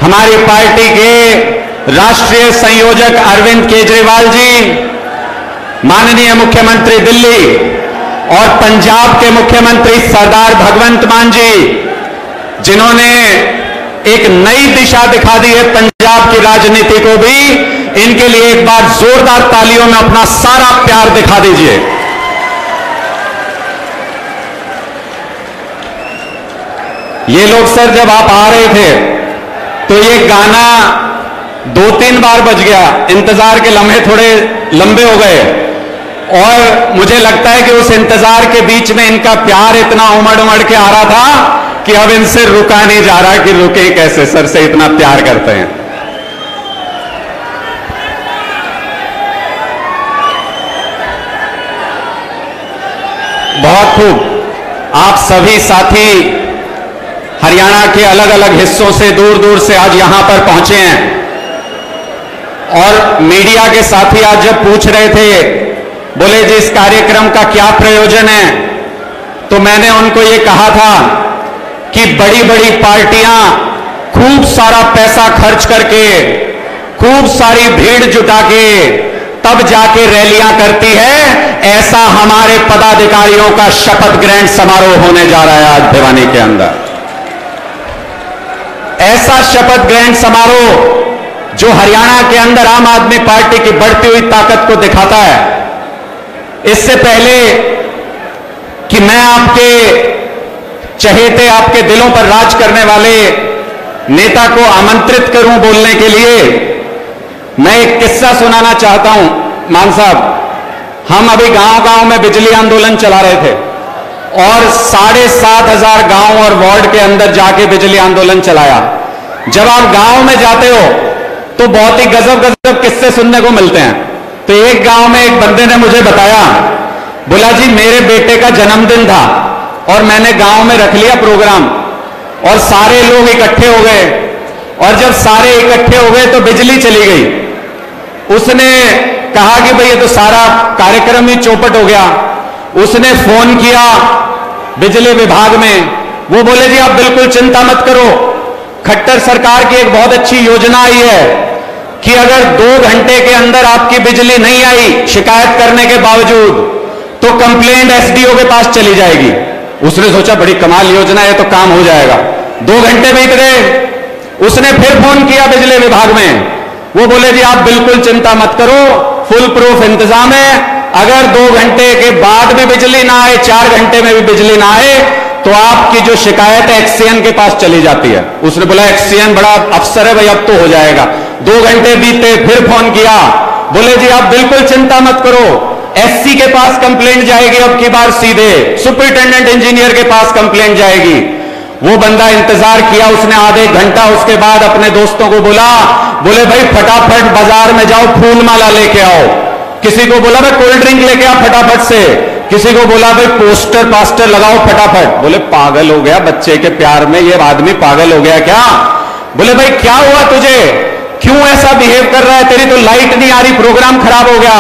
हमारी पार्टी के राष्ट्रीय संयोजक अरविंद केजरीवाल जी, माननीय मुख्यमंत्री दिल्ली और पंजाब के मुख्यमंत्री सरदार भगवंत मान जी, जिन्होंने एक नई दिशा दिखा दी है पंजाब की राजनीति को भी, इनके लिए एक बार जोरदार तालियों में अपना सारा प्यार दिखा दीजिए। ये लोग सर जब आप आ रहे थे तो ये गाना 2-3 बार बज गया, इंतजार के लम्हे थोड़े लंबे हो गए और मुझे लगता है कि उस इंतजार के बीच में इनका प्यार इतना उमड़ उमड़ के आ रहा था कि अब इनसे रुका नहीं जा रहा कि रुके कैसे, सर से इतना प्यार करते हैं। बहुत खूब। आप सभी साथी हरियाणा के अलग अलग हिस्सों से, दूर दूर से आज यहां पर पहुंचे हैं और मीडिया के साथी आज जब पूछ रहे थे, बोले जी इस कार्यक्रम का क्या प्रयोजन है, तो मैंने उनको ये कहा था कि बड़ी बड़ी पार्टियां खूब सारा पैसा खर्च करके, खूब सारी भीड़ जुटा के तब जाके रैलियां करती है, ऐसा हमारे पदाधिकारियों का शपथ ग्रहण समारोह होने जा रहा है आज भिवानी के अंदर। ऐसा शपथ ग्रहण समारोह जो हरियाणा के अंदर आम आदमी पार्टी की बढ़ती हुई ताकत को दिखाता है। इससे पहले कि मैं आपके चहेते, आपके दिलों पर राज करने वाले नेता को आमंत्रित करूं बोलने के लिए, मैं एक किस्सा सुनाना चाहता हूं। मान साहब, हम अभी गांव-गांव में बिजली आंदोलन चला रहे थे और 7,500 गांव और वार्ड के अंदर जाके बिजली आंदोलन चलाया। जब आप गांव में जाते हो तो बहुत ही गजब किस्से सुनने को मिलते हैं। तो एक गांव में एक बंदे ने मुझे बताया, बोला जी मेरे बेटे का जन्मदिन था और मैंने गांव में रख लिया प्रोग्राम और सारे लोग इकट्ठे हो गए और जब सारे इकट्ठे हो गए तो बिजली चली गई। उसने कहा कि भाई ये तो सारा कार्यक्रम ही चौपट हो गया। उसने फोन किया बिजली विभाग में, वो बोले जी आप बिल्कुल चिंता मत करो, खट्टर सरकार की एक बहुत अच्छी योजना आई है कि अगर 2 घंटे के अंदर आपकी बिजली नहीं आई शिकायत करने के बावजूद, तो कंप्लेंट एसडीओ के पास चली जाएगी। उसने सोचा बड़ी कमाल योजना है, तो काम हो जाएगा। 2 घंटे बीत गए। उसने फिर फोन किया बिजली विभाग में, वो बोले जी आप बिल्कुल चिंता मत करो, फुल प्रूफ इंतजाम है, अगर 2 घंटे के बाद भी बिजली ना आए, 4 घंटे में भी बिजली ना आए, तो आपकी जो शिकायत है एक्सीएन के पास चली जाती है। उसने बोला एक्सीएन बड़ा अफसर है भाई, अब तो हो जाएगा। 2 घंटे बीते, फिर फोन किया, बोले जी आप बिल्कुल चिंता मत करो, एससी के पास कंप्लेंट जाएगी, अब की बार सीधे सुपरिटेंडेंट इंजीनियर के पास कंप्लेंट जाएगी। वो बंदा इंतजार किया उसने आधे घंटा, उसके बाद अपने दोस्तों को बोला, बोले भाई फटाफट बाजार में जाओ फूल माला लेके आओ। किसी को बोला भाई कोल्ड ड्रिंक लेके आओ फटाफट से, किसी को बोला भाई पोस्टर पास्टर लगाओ फटाफट। बोले पागल हो गया, बच्चे के प्यार में ये आदमी पागल हो गया क्या? बोले भाई क्या हुआ तुझे, क्यों ऐसा बिहेव कर रहा है, तेरी तो लाइट नहीं आ रही, प्रोग्राम खराब हो गया।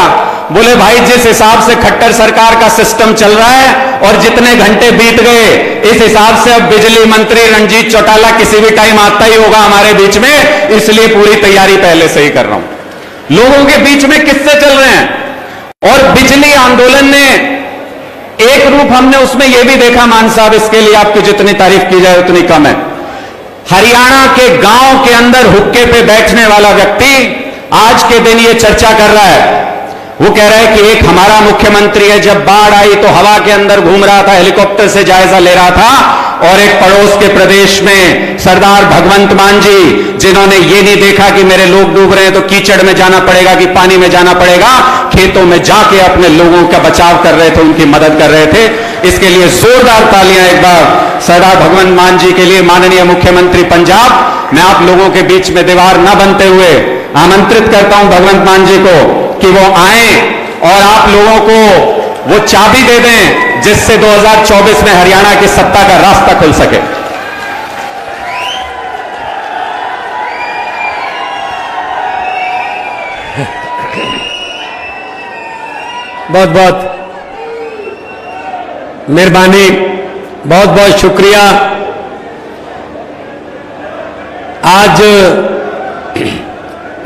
बोले भाई जिस हिसाब से खट्टर सरकार का सिस्टम चल रहा है और जितने घंटे बीत गए, इस हिसाब से अब बिजली मंत्री रणजीत चौटाला किसी भी टाइम आता ही होगा हमारे बीच में, इसलिए पूरी तैयारी पहले से ही कर रहा हूं। लोगों के बीच में किस्से चल रहे हैं और बिजली आंदोलन ने एक रूप हमने उसमें यह भी देखा, मान साहब इसके लिए आपकी जितनी तारीफ की जाए उतनी कम है। हरियाणा के गांव के अंदर हुक्के पे बैठने वाला व्यक्ति आज के दिन ये चर्चा कर रहा है, वो कह रहा है कि एक हमारा मुख्यमंत्री है, जब बाढ़ आई तो हवा के अंदर घूम रहा था, हेलीकॉप्टर से जायजा ले रहा था, और एक पड़ोस के प्रदेश में सरदार भगवंत मान जी, जिन्होंने ये नहीं देखा कि मेरे लोग डूब रहे हैं तो कीचड़ में जाना पड़ेगा कि पानी में जाना पड़ेगा, खेतों में जाके अपने लोगों का बचाव कर रहे थे, उनकी मदद कर रहे थे। इसके लिए जोरदार तालियां एक बार सरदार भगवंत मान जी के लिए। माननीय मुख्यमंत्री पंजाब, मैं आप लोगों के बीच में दीवार न बनते हुए आमंत्रित करता हूं भगवंत मान जी को कि वो आए और आप लोगों को वो चाबी दे दें जिससे 2024 में हरियाणा की सत्ता का रास्ता खुल सके। बहुत बहुत मेहरबानी, बहुत बहुत शुक्रिया। आज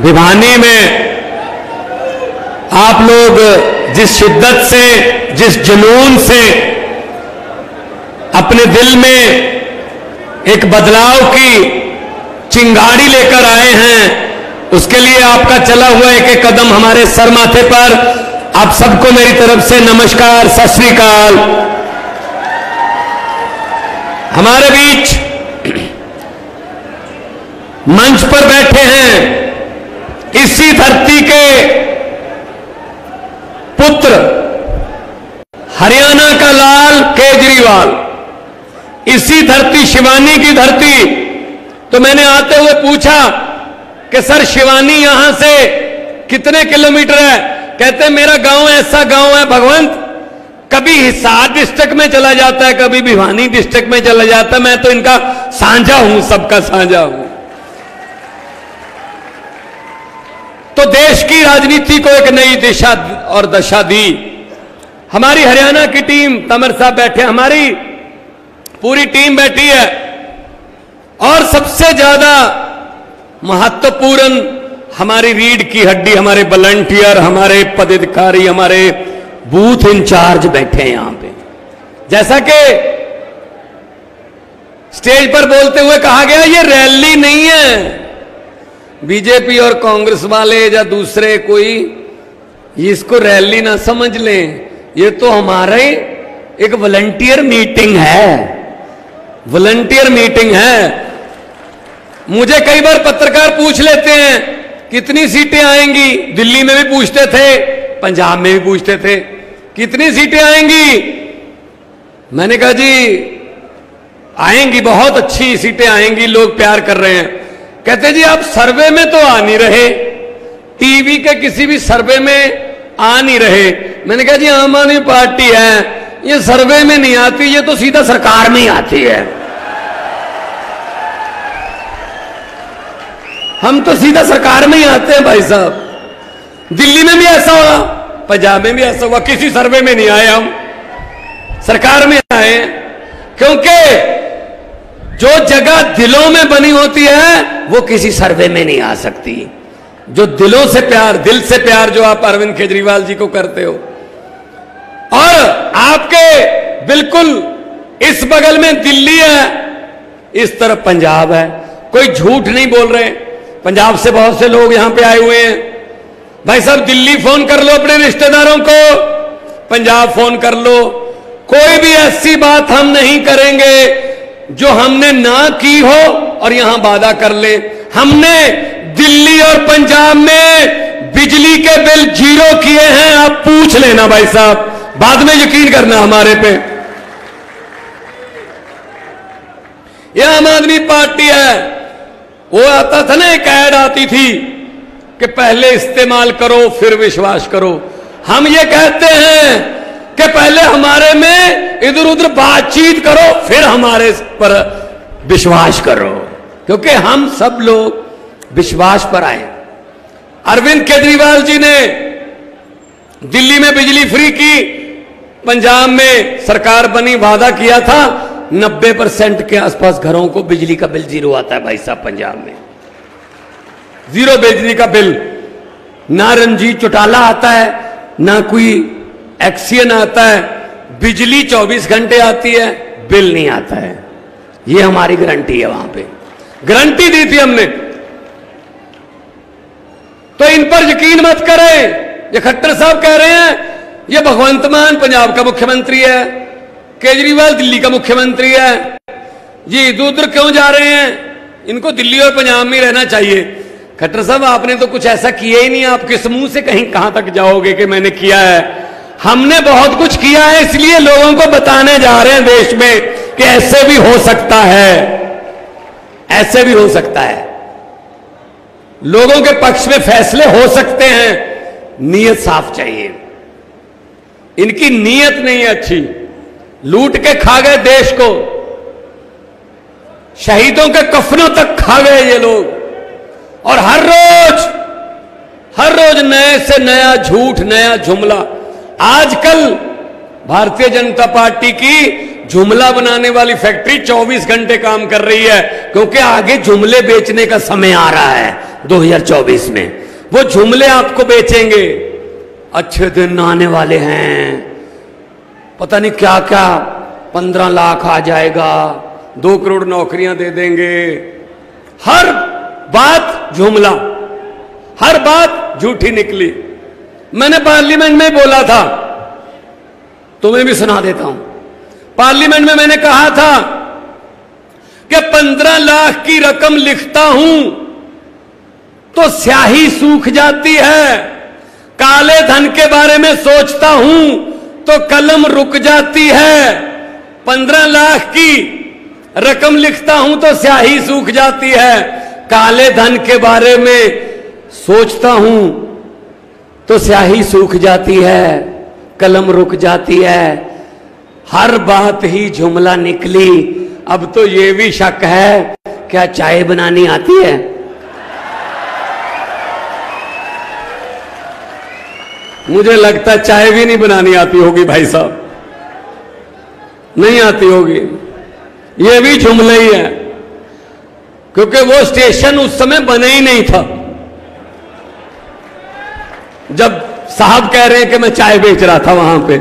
भिवानी में आप लोग जिस शिद्दत से, जिस जुनून से अपने दिल में एक बदलाव की चिंगारी लेकर आए हैं, उसके लिए आपका चला हुआ एक एक कदम हमारे सर माथे पर। आप सबको मेरी तरफ से नमस्कार, सत श्री अकाल। हमारे बीच मंच पर बैठे हैं इसी धरती के पुत्र, हरियाणा का लाल केजरीवाल, इसी धरती शिवानी की धरती। तो मैंने आते हुए पूछा कि सर शिवानी यहां से कितने किलोमीटर है? कहते मेरा गांव ऐसा गांव है भगवंत, कभी हिसार डिस्ट्रिक्ट में चला जाता है, कभी भिवानी डिस्ट्रिक्ट में चला जाता है। मैं तो इनका साझा हूं, सबका साझा हूं। तो देश की राजनीति को एक नई दिशा और दशा दी। हमारी हरियाणा की टीम, तमर साहब बैठे, हमारी पूरी टीम बैठी है। और सबसे ज्यादा महत्वपूर्ण हमारी रीढ़ की हड्डी, हमारे वॉलंटियर, हमारे पदाधिकारी, हमारे बूथ इंचार्ज बैठे हैं यहां पे। जैसा कि स्टेज पर बोलते हुए कहा गया, ये रैली नहीं है बीजेपी और कांग्रेस वाले या दूसरे कोई, इसको रैली ना समझ लें, ये तो हमारे एक वॉलंटियर मीटिंग है, वॉलंटियर मीटिंग है। मुझे कई बार पत्रकार पूछ लेते हैं कितनी सीटें आएंगी, दिल्ली में भी पूछते थे, पंजाब में भी पूछते थे कितनी सीटें आएंगी। मैंने कहा जी आएंगी, बहुत अच्छी सीटें आएंगी, लोग प्यार कर रहे हैं। कहते जी आप सर्वे में तो आ नहीं रहे, टीवी के किसी भी सर्वे में आ नहीं रहे। मैंने कहा जी आम आदमी पार्टी है, ये सर्वे में नहीं आती, ये तो सीधा सरकार में ही आती है। हम तो सीधा सरकार में ही आते हैं भाई साहब। दिल्ली में भी ऐसा हुआ, पंजाब में भी ऐसा हुआ, किसी सर्वे में नहीं आए, हम सरकार में आए। क्योंकि जो जगह दिलों में बनी होती है वो किसी सर्वे में नहीं आ सकती। जो दिलों से प्यार, दिल से प्यार जो आप अरविंद केजरीवाल जी को करते हो, और आपके बिल्कुल इस बगल में दिल्ली है, इस तरफ पंजाब है, कोई झूठ नहीं बोल रहे। पंजाब से बहुत से लोग यहां पे आए हुए हैं। भाई साहब दिल्ली फोन कर लो अपने रिश्तेदारों को, पंजाब फोन कर लो, कोई भी ऐसी बात हम नहीं करेंगे जो हमने ना की हो और यहां वादा कर ले। हमने दिल्ली और पंजाब में बिजली के बिल 0 किए हैं, आप पूछ लेना भाई साहब, बाद में यकीन करना हमारे पे। यह आम आदमी पार्टी है। वो आता था ना, एक ऐड आती थी कि पहले इस्तेमाल करो फिर विश्वास करो। हम ये कहते हैं कि पहले हमारे में इधर उधर बातचीत करो फिर हमारे पर विश्वास करो, क्योंकि हम सब लोग विश्वास पर आए। अरविंद केजरीवाल जी ने दिल्ली में बिजली फ्री की, पंजाब में सरकार बनी, वादा किया था 90% के आसपास घरों को बिजली का बिल 0 आता है भाई साहब। पंजाब में 0 बिजली का बिल, ना रंजीत चौटाला आता है, ना कोई एक्सियन आता है, बिजली 24 घंटे आती है, बिल नहीं आता है। ये हमारी गारंटी है, वहां पे गारंटी दी थी हमने। तो इन पर यकीन मत करें। ये खट्टर साहब कह रहे हैं ये भगवंत मान पंजाब का मुख्यमंत्री है, केजरीवाल दिल्ली का मुख्यमंत्री है, ये इधर उधर क्यों जा रहे हैं, इनको दिल्ली और पंजाब में रहना चाहिए। खट्टर साहब आपने तो कुछ ऐसा किया ही नहीं, आप किस मुंह से कहीं कहां तक जाओगे कि मैंने किया है। हमने बहुत कुछ किया है, इसलिए लोगों को बताने जा रहे हैं देश में कि ऐसे भी हो सकता है, ऐसे भी हो सकता है, लोगों के पक्ष में फैसले हो सकते हैं। नीयत साफ चाहिए। इनकी नीयत नहीं है अच्छी, लूट के खा गए देश को, शहीदों के कफनों तक खा गए ये लोग, और हर रोज नए से नया झूठ, नया जुमला। आजकल भारतीय जनता पार्टी की जुमला बनाने वाली फैक्ट्री 24 घंटे काम कर रही है, क्योंकि आगे जुमले बेचने का समय आ रहा है 2024 में। वो जुमले आपको बेचेंगे। अच्छे दिन आने वाले हैं, पता नहीं क्या क्या, 15 लाख आ जाएगा, 2 करोड़ नौकरियां दे देंगे। हर बात जुमला, हर बात झूठी निकली। मैंने पार्लियामेंट में बोला था, तुम्हें भी सुना देता हूं। पार्लियामेंट में मैंने कहा था कि 15 लाख की रकम लिखता हूं तो स्याही सूख जाती है, काले धन के बारे में सोचता हूं तो कलम रुक जाती है। 15 लाख की रकम लिखता हूं तो स्याही सूख जाती है, काले धन के बारे में सोचता हूं तो स्याही सूख जाती है, कलम रुक जाती है। हर बात ही जुमला निकली। अब तो ये भी शक है, क्या चाय बनानी आती है? मुझे लगता है चाय भी नहीं बनानी आती होगी भाई साहब, नहीं आती होगी। ये भी जुमला ही है, क्योंकि वो स्टेशन उस समय बना ही नहीं था जब साहब कह रहे हैं कि मैं चाय बेच रहा था वहां पे।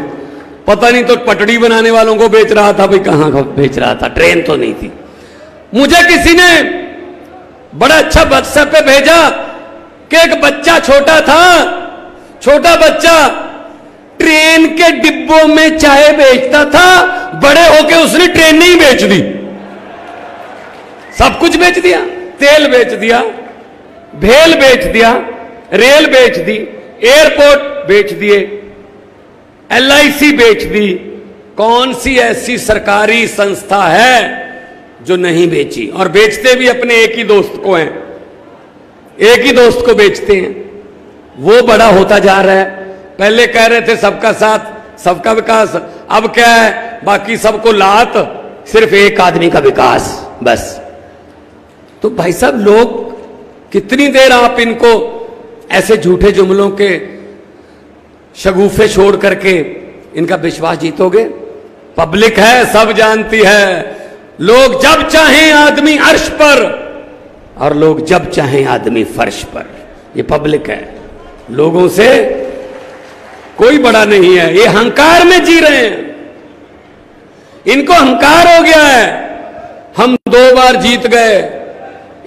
पता नहीं तो पटड़ी बनाने वालों को बेच रहा था, भाई कहां का बेच रहा था, ट्रेन तो नहीं थी। मुझे किसी ने बड़ा अच्छा व्हाट्सएप पे भेजा कि एक बच्चा छोटा था, छोटा बच्चा ट्रेन के डिब्बों में चाय बेचता था, बड़े होके उसने ट्रेन नहीं बेच दी, सब कुछ बेच दिया। तेल बेच दिया, भेल बेच दिया, रेल बेच दी, एयरपोर्ट बेच दिए, LIC बेच दी। कौन सी ऐसी सरकारी संस्था है जो नहीं बेची? और बेचते भी अपने एक ही दोस्त को हैं, एक ही दोस्त को बेचते हैं। वो बड़ा होता जा रहा है। पहले कह रहे थे सबका साथ सबका विकास, अब क्या है, बाकी सबको लात, सिर्फ एक आदमी का विकास बस। तो भाई साहब, लोग कितनी देर आप इनको ऐसे झूठे जुमलों के शगुफे छोड़ करके इनका विश्वास जीतोगे? पब्लिक है, सब जानती है। लोग जब चाहें आदमी अर्श पर और लोग जब चाहें आदमी फर्श पर। ये पब्लिक है, लोगों से कोई बड़ा नहीं है। ये अहंकार में जी रहे हैं, इनको अहंकार हो गया है। हम 2 बार जीत गए।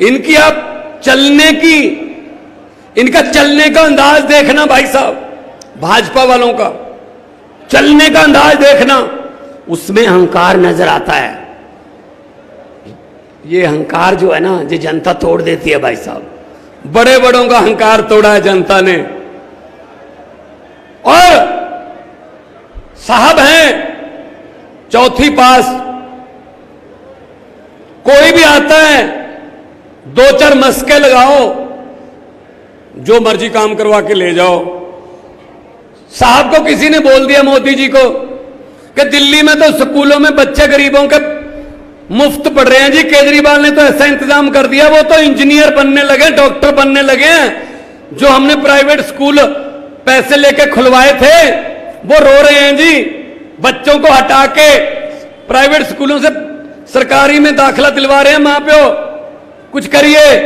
इनकी आप चलने की, इनका चलने का अंदाज देखना भाई साहब, भाजपा वालों का चलने का अंदाज देखना, उसमें अहंकार नजर आता है। ये अहंकार जो है ना, ये जनता तोड़ देती है भाई साहब। बड़े बड़ों का अहंकार तोड़ा है जनता ने। और साहब हैं 4थी पास, कोई भी आता है 2-4 मस्के लगाओ, जो मर्जी काम करवा के ले जाओ। साहब को किसी ने बोल दिया, मोदी जी को, कि दिल्ली में तो स्कूलों में बच्चे गरीबों के मुफ्त पढ़ रहे हैं जी। केजरीवाल ने तो ऐसा इंतजाम कर दिया, वो तो इंजीनियर बनने लगे, डॉक्टर बनने लगे हैं। जो हमने प्राइवेट स्कूल पैसे लेके खुलवाए थे वो रो रहे हैं जी। बच्चों को हटा के प्राइवेट स्कूलों से सरकारी में दाखिला दिलवा रहे हैं मां प्यो, कुछ करिए।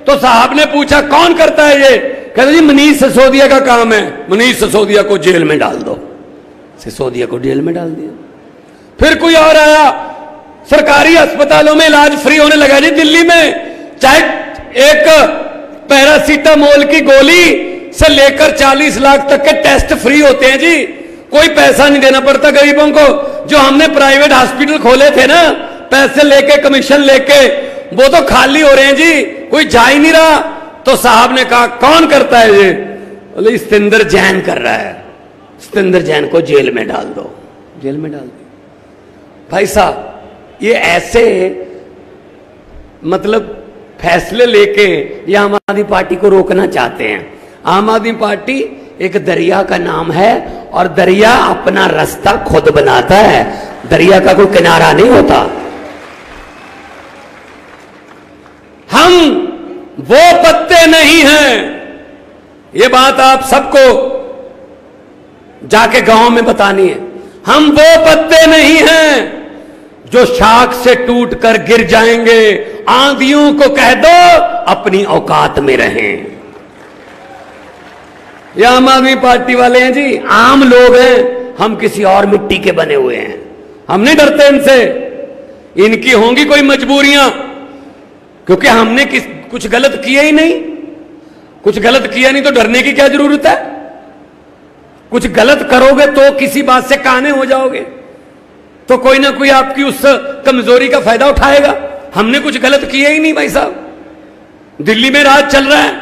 तो साहब ने पूछा कौन करता है ये? कहते जी मनीष सिसोदिया का काम है। मनीष सिसोदिया को जेल में डाल दो। सिसोदिया को जेल में डाल दिया। फिर कोई और आया, सरकारी अस्पतालों में इलाज फ्री होने लगा जी दिल्ली में। चाहे एक पैरासीटामोल की गोली से लेकर 40 लाख तक के टेस्ट फ्री होते हैं जी। कोई पैसा नहीं देना पड़ता गरीबों को। जो हमने प्राइवेट हॉस्पिटल खोले थे ना, पैसे लेके, कमीशन लेके, वो तो खाली हो रहे हैं जी, कोई जा ही नहीं रहा। तो साहब ने कहा कौन करता है ये? बोले सतेंद्र जैन कर रहा है। सतेंद्र जैन को जेल में डाल दो। जेल में डाल दो। भाई साहब, ये ऐसे मतलब फैसले लेके ये आम आदमी पार्टी को रोकना चाहते हैं। आम आदमी पार्टी एक दरिया का नाम है और दरिया अपना रास्ता खुद बनाता है, दरिया का कोई किनारा नहीं होता। हम वो पत्ते नहीं हैं। ये बात आप सबको जाके गांव में बतानी है। हम वो पत्ते नहीं हैं जो शाख से टूट कर गिर जाएंगे, आंधियों को कह दो अपनी औकात में रहें। ये आम आदमी पार्टी वाले हैं जी, आम लोग हैं, हम किसी और मिट्टी के बने हुए हैं, हम नहीं डरते इनसे। इनकी होंगी कोई मजबूरियां, क्योंकि हमने कुछ गलत किया ही नहीं। कुछ गलत किया नहीं तो डरने की क्या जरूरत है। कुछ गलत करोगे तो किसी बात से काने हो जाओगे, तो कोई ना कोई आपकी उस कमजोरी का फायदा उठाएगा। हमने कुछ गलत किया ही नहीं भाई साहब। दिल्ली में राज चल रहा है,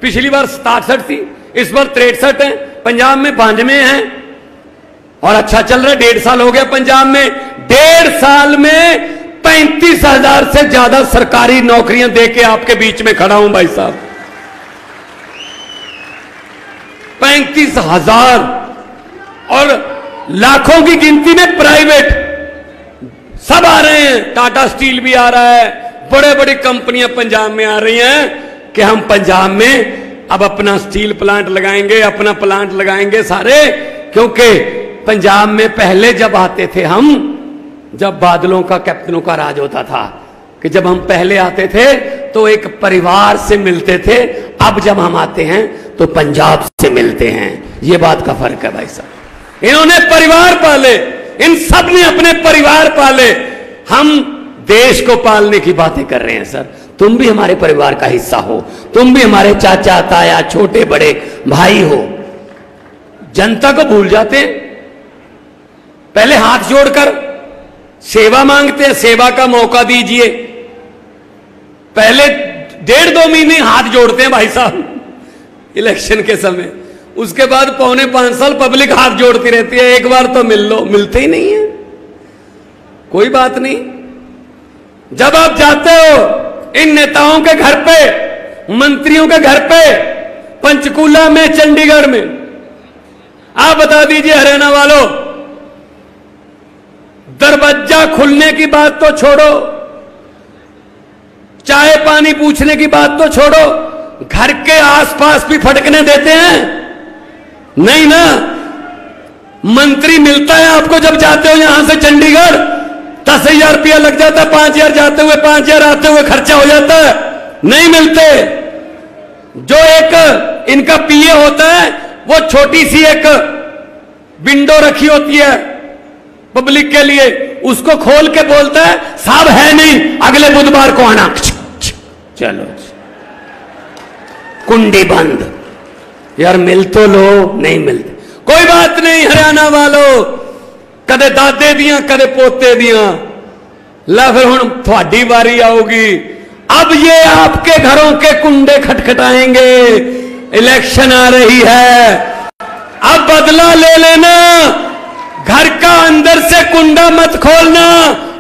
पिछली बार 67 थी, इस बार 63 है, पंजाब में 92 है, और अच्छा चल रहा है। 1.5 साल हो गया पंजाब में, 1.5 साल में 35,000 से ज्यादा सरकारी नौकरियां देके आपके बीच में खड़ा हूं भाई साहब। 35,000, और लाखों की गिनती में प्राइवेट सब आ रहे हैं। टाटा स्टील भी आ रहा है, बड़े बड़ी कंपनियां पंजाब में आ रही हैं कि हम पंजाब में अब अपना स्टील प्लांट लगाएंगे, अपना प्लांट लगाएंगे सारे। क्योंकि पंजाब में पहले जब आते थे हम, जब बादलों का कैप्टनों का राज होता था, कि जब हम पहले आते थे तो एक परिवार से मिलते थे, अब जब हम आते हैं तो पंजाब से मिलते हैं। ये बात का फर्क है भाई साहब। इन्होंने परिवार पाले, इन सब ने अपने परिवार पाले, हम देश को पालने की बातें कर रहे हैं। सर तुम भी हमारे परिवार का हिस्सा हो, तुम भी हमारे चाचा ताया छोटे बड़े भाई हो। जनता को भूल जाते हैं, पहले हाथ जोड़कर सेवा मांगते हैं, सेवा का मौका दीजिए। पहले 1.5-2 महीने हाथ जोड़ते हैं भाई साहब इलेक्शन के समय, उसके बाद 4.25 साल पब्लिक हाथ जोड़ती रहती है, एक बार तो मिल लो, मिलते ही नहीं है। कोई बात नहीं, जब आप जाते हो इन नेताओं के घर पे, मंत्रियों के घर पे, पंचकूला में, चंडीगढ़ में, आप बता दीजिए हरियाणा वालों, दरवाजा खुलने की बात तो छोड़ो, चाय पानी पूछने की बात तो छोड़ो, घर के आसपास भी फटकने देते हैं? नहीं ना। मंत्री मिलता है आपको जब जाते हो यहां से चंडीगढ़, 10,000 रुपया लग जाता है, 5,000 जाते हुए, 5,000 आते हुए खर्चा हो जाता है, नहीं मिलते। जो एक इनका पीए होता है, वो छोटी सी एक विंडो रखी होती है पब्लिक के लिए, उसको खोल के बोलता है साहब है नहीं, अगले बुधवार को आना। चलो कुंडी बंद। यार मिल तो लो, नहीं मिलते। कोई बात नहीं हरियाणा वालों, कदे दादे दियां कदे पोते दियां, ला फिर हुण थोड़ी बारी आऊगी। अब ये आपके घरों के कुंडे खटखटाएंगे, इलेक्शन आ रही है, अब बदला ले लेना। घर का अंदर से कुंडा मत खोलना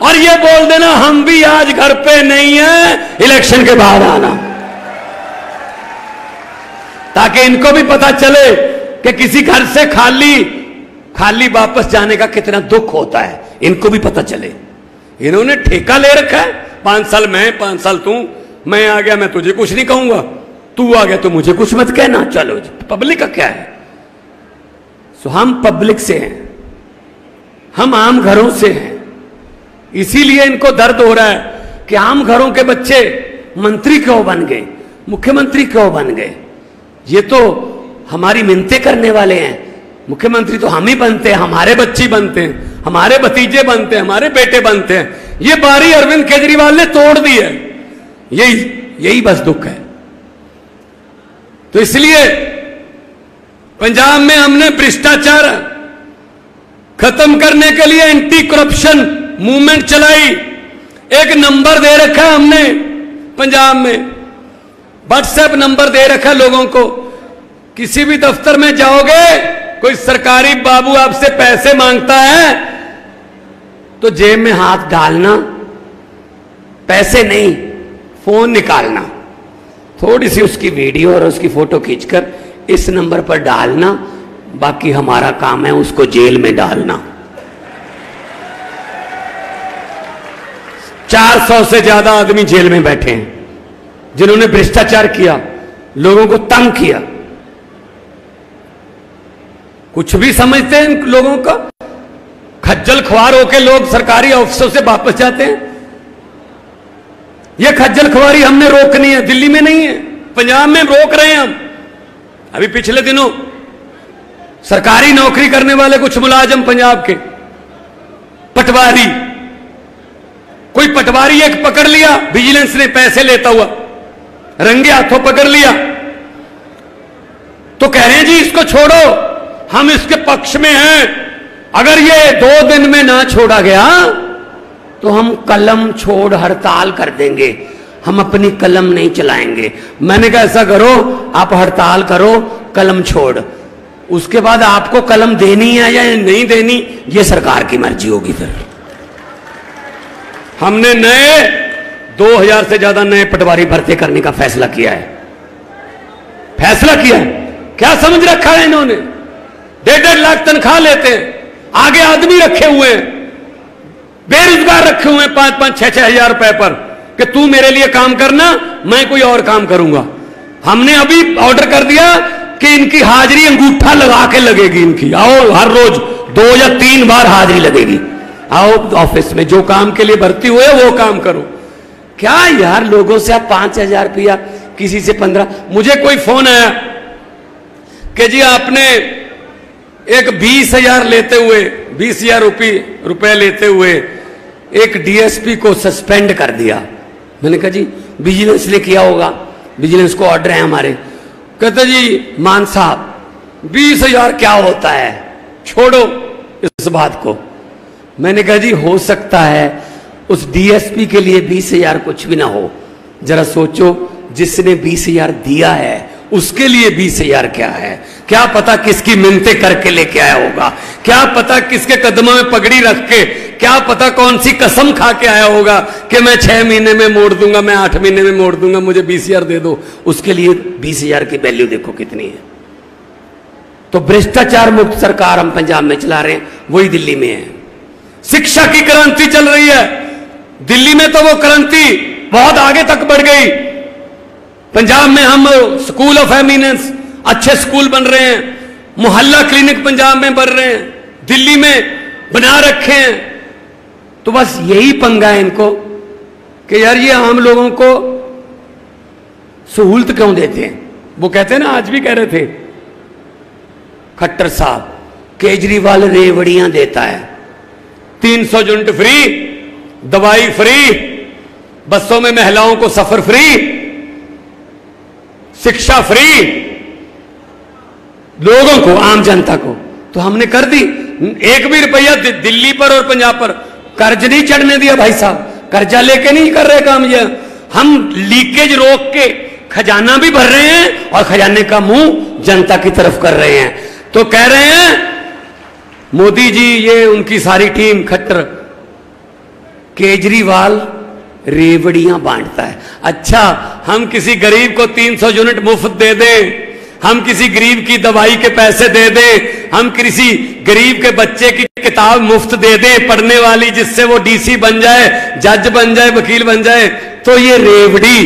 और ये बोल देना हम भी आज घर पे नहीं है, इलेक्शन के बाद आना, ताकि इनको भी पता चले कि किसी घर से खाली वापस जाने का कितना दुख होता है, इनको भी पता चले। इन्होंने ठेका ले रखा है, 5 साल मैं 5 साल तू, मैं आ गया मैं तुझे कुछ नहीं कहूंगा, तू आ गया तो मुझे कुछ मत कहना। चलो पब्लिक का क्या है। सो हम पब्लिक से हैं, हम आम घरों से हैं, इसीलिए इनको दर्द हो रहा है कि आम घरों के बच्चे मंत्री क्यों बन गए, मुख्यमंत्री क्यों बन गए। ये तो हमारी मिन्नतें करने वाले हैं, मुख्यमंत्री तो हम ही बनते हैं, हमारे बच्चे बनते हैं, हमारे भतीजे बनते हैं, हमारे बेटे बनते हैं। ये बारी अरविंद केजरीवाल ने तोड़ दी है, यही बस दुख है। तो इसलिए पंजाब में हमने भ्रष्टाचार खत्म करने के लिए एंटी करप्शन मूवमेंट चलाई। एक नंबर दे रखा है हमने पंजाब में, व्हाट्सएप नंबर दे रखा है लोगों को। किसी भी दफ्तर में जाओगे, कोई सरकारी बाबू आपसे पैसे मांगता है तो जेब में हाथ डालना, पैसे नहीं फोन निकालना, थोड़ी सी उसकी वीडियो और उसकी फोटो खींचकर इस नंबर पर डालना, बाकी हमारा काम है उसको जेल में डालना। 400 से ज्यादा आदमी जेल में बैठे हैं जिन्होंने भ्रष्टाचार किया, लोगों को तंग किया। कुछ भी समझते हैं इन लोगों का। खज्जल खुआर होके लोग सरकारी ऑफिसों से वापस जाते हैं। यह खज्जल खुआरी हमने रोकनी है, दिल्ली में नहीं है, पंजाब में रोक रहे हैं हम। अभी पिछले दिनों सरकारी नौकरी करने वाले कुछ मुलाजिम पंजाब के पटवारी, कोई पटवारी एक पकड़ लिया, विजिलेंस ने पैसे लेता हुआ रंगे हाथों पकड़ लिया, तो कह रहे हैं जी इसको छोड़ो, हम इसके पक्ष में हैं, अगर ये 2 दिन में ना छोड़ा गया तो हम कलम छोड़ हड़ताल कर देंगे, हम अपनी कलम नहीं चलाएंगे। मैंने कहा ऐसा करो, आप हड़ताल करो कलम छोड़, उसके बाद आपको कलम देनी है या नहीं देनी ये सरकार की मर्जी होगी। फिर हमने नए 2000 से ज्यादा नए पटवारी भर्ती करने का फैसला किया है। फैसला किया है, क्या समझ रखा है इन्होंने? 1.5 लाख तनख्वाह लेते हैं, आगे आदमी रखे हुए हैं, बेरोजगार रखे हुए हैं 5-5, 6-6 हजार रुपए पर कि तू मेरे लिए काम करना, मैं कोई और काम करूंगा। हमने अभी ऑर्डर कर दिया कि इनकी हाजिरी अंगूठा लगा के लगेगी, इनकी आओ हर रोज 2 या 3 बार हाजिरी लगेगी, आओ ऑफिस में, जो काम के लिए भर्ती हुए वो काम करो। क्या यार, लोगों से आप 5,000 रुपया, किसी से 15। मुझे कोई फोन आया कि जी आपने एक 20,000 लेते हुए, 20,000 रुपए लेते हुए एक डीएसपी को सस्पेंड कर दिया। मैंने कहा जी विजिलेंस ने किया होगा, विजिलेंस को ऑर्डर है हमारे। कहते जी मान साहब 20,000 क्या होता है, छोड़ो इस बात को। मैंने कहा जी हो सकता है उस डीएसपी के लिए 20,000 कुछ भी ना हो, जरा सोचो जिसने 20,000 दिया है उसके लिए 20,000 क्या है? क्या पता किसकी मिन्नतें करके लेके आया होगा, क्या पता किसके कदमों में पगड़ी रख के, क्या पता कौन सी कसम खा के आया होगा कि मैं 6 महीने में मोड़ दूंगा, मैं 8 महीने में मोड़ दूंगा, मुझे 20,000 दे दो। उसके लिए 20,000 की वैल्यू देखो कितनी है। तो भ्रष्टाचार मुक्त सरकार हम पंजाब में चला रहे हैं, वही दिल्ली में है। शिक्षा की क्रांति चल रही है दिल्ली में, तो वो क्रांति बहुत आगे तक बढ़ गई। पंजाब में हम स्कूल ऑफ एमिनेंस, अच्छे स्कूल बन रहे हैं, मोहल्ला क्लिनिक पंजाब में बन रहे हैं, दिल्ली में बना रखे हैं। तो बस यही पंगा है इनको कि यार ये आम लोगों को सहूलत क्यों देते हैं। वो कहते हैं ना, आज भी कह रहे थे खट्टर साहब, केजरीवाल रेवड़ियां देता है, 300 यूनिट फ्री, दवाई फ्री, बसों में महिलाओं को सफर फ्री, शिक्षा फ्री, लोगों को, आम जनता को। तो हमने कर दी, 1 भी रुपया दिल्ली पर और पंजाब पर कर्ज नहीं चढ़ने दिया भाई साहब। कर्जा लेके नहीं कर रहे काम, ये हम लीकेज रोक के खजाना भी भर रहे हैं और खजाने का मुंह जनता की तरफ कर रहे हैं। तो कह रहे हैं मोदी जी, ये उनकी सारी टीम खट्टर, केजरीवाल रेवड़ियां बांटता है। अच्छा, हम किसी गरीब को 300 यूनिट मुफ्त दे दें, हम किसी गरीब की दवाई के पैसे दे दें, हम किसी गरीब के बच्चे की किताब मुफ्त दे दें पढ़ने वाली, जिससे वो डीसी बन जाए, जज बन जाए, वकील बन जाए, तो ये रेवड़ी,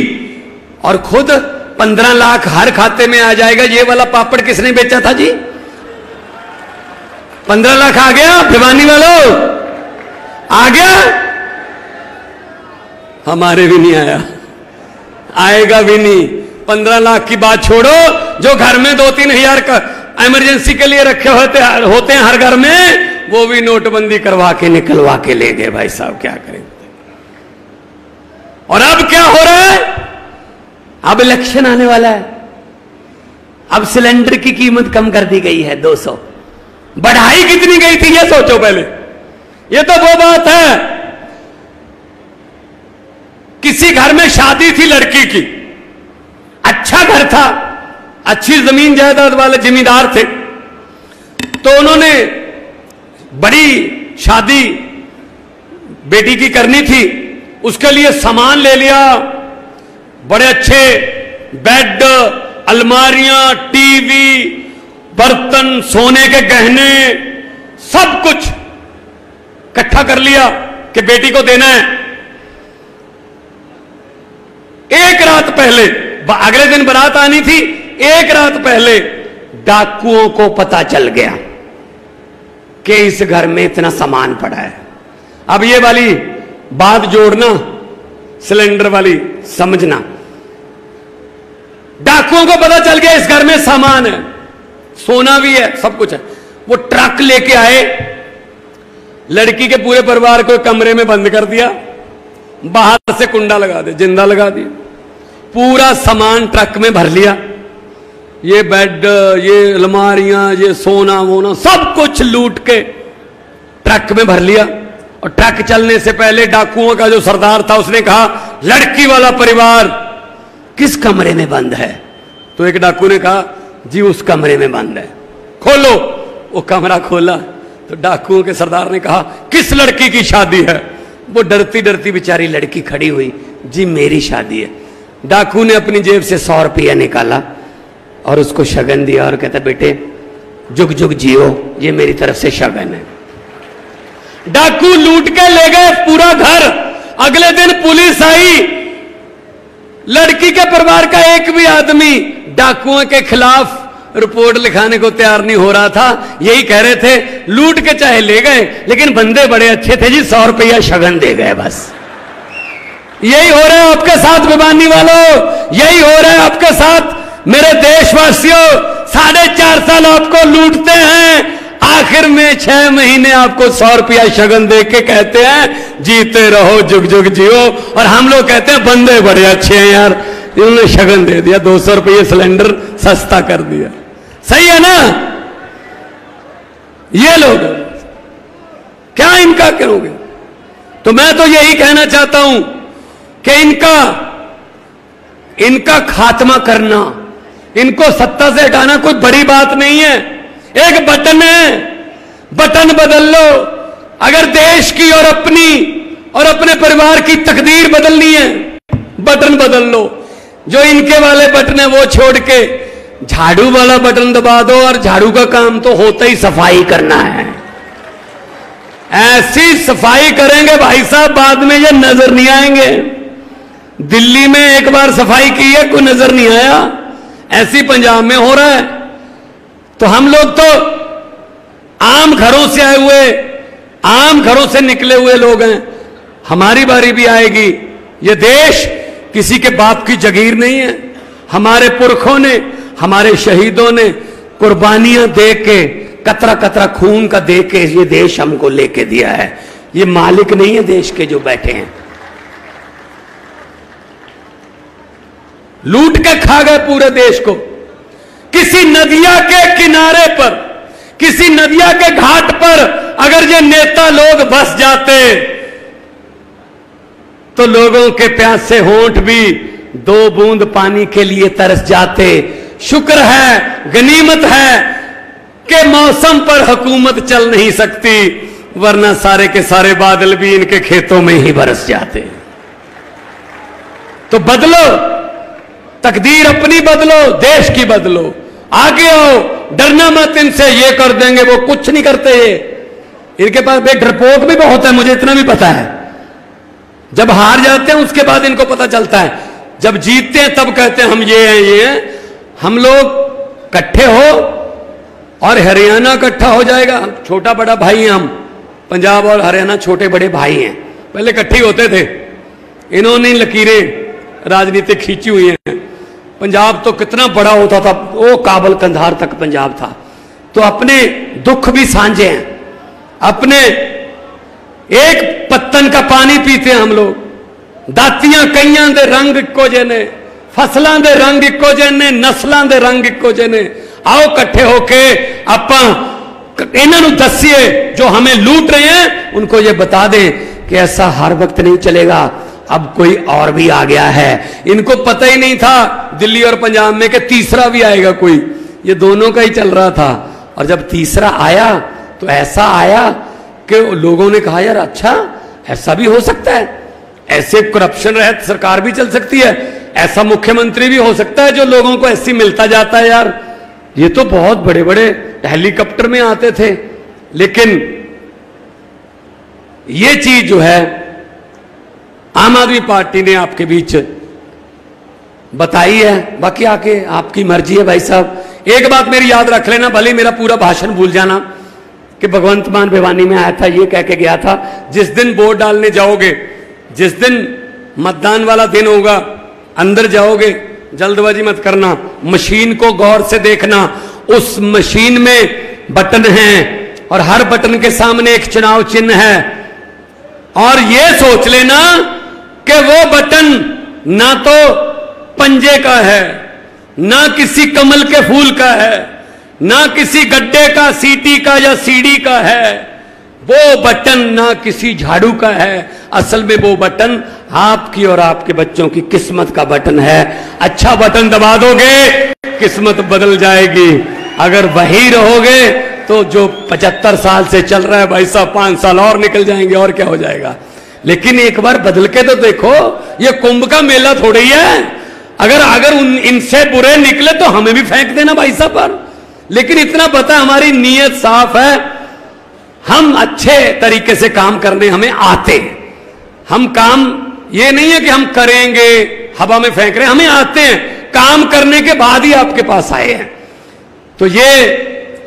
और खुद 15 लाख हर खाते में आ जाएगा। ये वाला पापड़ किसने बेचा था जी? 15 लाख आ गया भिवानी वालों, आ गया? हमारे भी नहीं आया, आएगा भी नहीं। 15 लाख की बात छोड़ो, जो घर में 2-3 हजार का इमरजेंसी के लिए रखे होते हैं हर घर में, वो भी नोटबंदी करवा के निकलवा के ले गए। भाई साहब क्या करें। और अब क्या हो रहा है? अब इलेक्शन आने वाला है, अब सिलेंडर की कीमत कम कर दी गई है 200। बढ़ाई कितनी गई थी ये सोचो पहले। ये तो वो बात है, किसी घर में शादी थी लड़की की, अच्छा घर था, अच्छी जमीन जायदाद वाले जिम्मेदार थे, तो उन्होंने बड़ी शादी बेटी की करनी थी, उसके लिए सामान ले लिया, बड़े अच्छे बेड, अलमारियां, टीवी, बर्तन, सोने के गहने, सब कुछ इकट्ठा कर लिया कि बेटी को देना है। एक रात पहले, अगले दिन बारात आनी थी, एक रात पहले डाकुओं को पता चल गया कि इस घर में इतना सामान पड़ा है। अब ये वाली बात जोड़ना, सिलेंडर वाली समझना। डाकुओं को पता चल गया इस घर में सामान है, सोना भी है, सब कुछ है। वो ट्रक लेके आए, लड़की के पूरे परिवार को कमरे में बंद कर दिया, बाहर से कुंडा लगा दे, जिंदा लगा दिया, पूरा सामान ट्रक में भर लिया। ये बेड, ये अलमारियां, ये सोना वोना सब कुछ लूट के ट्रक में भर लिया। और ट्रक चलने से पहले डाकुओं का जो सरदार था उसने कहा, लड़की वाला परिवार किस कमरे में बंद है? तो एक डाकू ने कहा, जी उस कमरे में बंद है, खोलो। वो कमरा खोला तो डाकुओं के सरदार ने कहा, किस लड़की की शादी है? वो डरती डरती बेचारी लड़की खड़ी हुई, जी मेरी शादी है। डाकू ने अपनी जेब से 100 रुपया निकाला और उसको शगन दिया और कहता, बेटे जुग जुग जियो, ये मेरी तरफ से शगन है। डाकू लूट के ले गए पूरा घर। अगले दिन पुलिस आई, लड़की के परिवार का एक भी आदमी डाकुओं के खिलाफ रिपोर्ट लिखाने को तैयार नहीं हो रहा था। यही कह रहे थे, लूट के चाहे ले गए लेकिन बंदे बड़े अच्छे थे जी, 100 रुपया शगन दे गए बस। यही हो रहा है आपके साथ भिवानी वालों, यही हो रहा है आपके साथ मेरे देशवासियों। 4.5 साल आपको लूटते हैं, आखिर में 6 महीने आपको 100 रुपया शगन दे के कहते हैं जीते रहो, जुग जुग जियो। और हम लोग कहते हैं बंदे बड़े अच्छे हैं यार, इन्होंने शगन दे दिया, 200 रुपये सिलेंडर सस्ता कर दिया। सही है ना? ये लोग क्या इनका करोगे? तो मैं तो यही कहना चाहता हूं कि इनका खात्मा करना, इनको सत्ता से हटाना कोई बड़ी बात नहीं है। एक बटन है, बटन बदल लो। अगर देश की और अपने परिवार की तकदीर बदलनी है, बटन बदल लो। जो इनके वाले बटन है वो छोड़ के झाड़ू वाला बटन दबा दो, और झाड़ू का काम तो होता ही सफाई करना है। ऐसी सफाई करेंगे भाई साहब, बाद में ये नजर नहीं आएंगे। दिल्ली में एक बार सफाई की है, कोई नजर नहीं आया, ऐसी पंजाब में हो रहा है। तो हम लोग तो आम घरों से आए हुए, आम घरों से निकले हुए लोग हैं, हमारी बारी भी आएगी। ये देश किसी के बाप की जगीर नहीं है। हमारे पुरखों ने, हमारे शहीदों ने कुर्बानियां दे के, कतरा कतरा खून का दे के ये देश हमको लेके दिया है। ये मालिक नहीं है देश के जो बैठे हैं, लूट के खा गए पूरे देश को। किसी नदिया के किनारे पर, किसी नदिया के घाट पर अगर ये नेता लोग बस जाते तो लोगों के प्यासे होंठ भी 2 बूंद पानी के लिए तरस जाते। शुक्र है, गनीमत है कि मौसम पर हुकूमत चल नहीं सकती, वरना सारे के सारे बादल भी इनके खेतों में ही बरस जाते। तो बदलो, तकदीर अपनी बदलो, देश की बदलो, आगे आओ, डरना मत इनसे, ये कर देंगे वो कुछ नहीं करते। ये इनके पास डरपोक भी बहुत है, मुझे इतना भी पता है। जब हार जाते हैं उसके बाद इनको पता चलता है, जब जीतते हैं तब कहते हैं हम ये हैं, ये हैं। हम लोग इकट्ठे हो और हरियाणा इकट्ठा हो जाएगा। छोटा बड़ा भाई हैं हम, पंजाब और हरियाणा छोटे बड़े भाई हैं, पहले इकट्ठे होते थे। इन्होंने लकीरें राजनीतिक खींची हुई हैं। पंजाब तो कितना बड़ा होता था, वो काबल कंधार तक पंजाब था। तो अपने दुख भी साझे हैं, अपने एक पत्तन का पानी पीते हैं हम लोग। दातियां कईयां दे रंग इक्को जे ने, फसलों दे रंग इक्को जे ने, नस्लों दे रंग इक्को जे ने। आओ इकट्ठे होके आपां इन्हां नूं दस्सिए, जो हमें लूट रहे हैं उनको ये बता दें कि ऐसा हर वक्त नहीं चलेगा, अब कोई और भी आ गया है। इनको पता ही नहीं था दिल्ली और पंजाब में कि तीसरा भी आएगा कोई, ये दोनों का ही चल रहा था। और जब तीसरा आया तो ऐसा आया कि लोगों ने कहा यार अच्छा ऐसा भी हो सकता है, ऐसे करप्शन रहित सरकार भी चल सकती है, ऐसा मुख्यमंत्री भी हो सकता है जो लोगों को ऐसी मिलता जाता है। यार ये तो बहुत बड़े बड़े हेलीकॉप्टर में आते थे। लेकिन ये चीज जो है आम आदमी पार्टी ने आपके बीच बताई है। बाकी आके आपकी मर्जी है भाई साहब। एक बात मेरी याद रख लेना, भले मेरा पूरा भाषण भूल जाना, कि भगवंत मान भिवानी में आया था, ये कह के गया था। जिस दिन वोट डालने जाओगे, जिस दिन मतदान वाला दिन होगा, अंदर जाओगे, जल्दबाजी मत करना, मशीन को गौर से देखना। उस मशीन में बटन हैं और हर बटन के सामने एक चुनाव चिन्ह है, और ये सोच लेना कि वो बटन ना तो पंजे का है, ना किसी कमल के फूल का है, ना किसी गड्ढे का, सीटी का या सीढ़ी का है। वो बटन ना किसी झाड़ू का है। असल में वो बटन आपकी और आपके बच्चों की किस्मत का बटन है। अच्छा बटन दबा दोगे, किस्मत बदल जाएगी। अगर वही रहोगे तो जो 75 साल से चल रहा है भाई साहब, 5 साल और निकल जाएंगे और क्या हो जाएगा। लेकिन एक बार बदल के तो देखो, ये कुंभ का मेला थोड़ी है। अगर इनसे बुरे निकले तो हमें भी फेंक देना भाई साहब पर। लेकिन इतना पता हमारी नीयत साफ है, हम अच्छे तरीके से काम करने हमें आते। हम काम ये नहीं है कि हम करेंगे हवा में फेंक रहे हैं, हमें आते हैं, काम करने के बाद ही आपके पास आए हैं। तो ये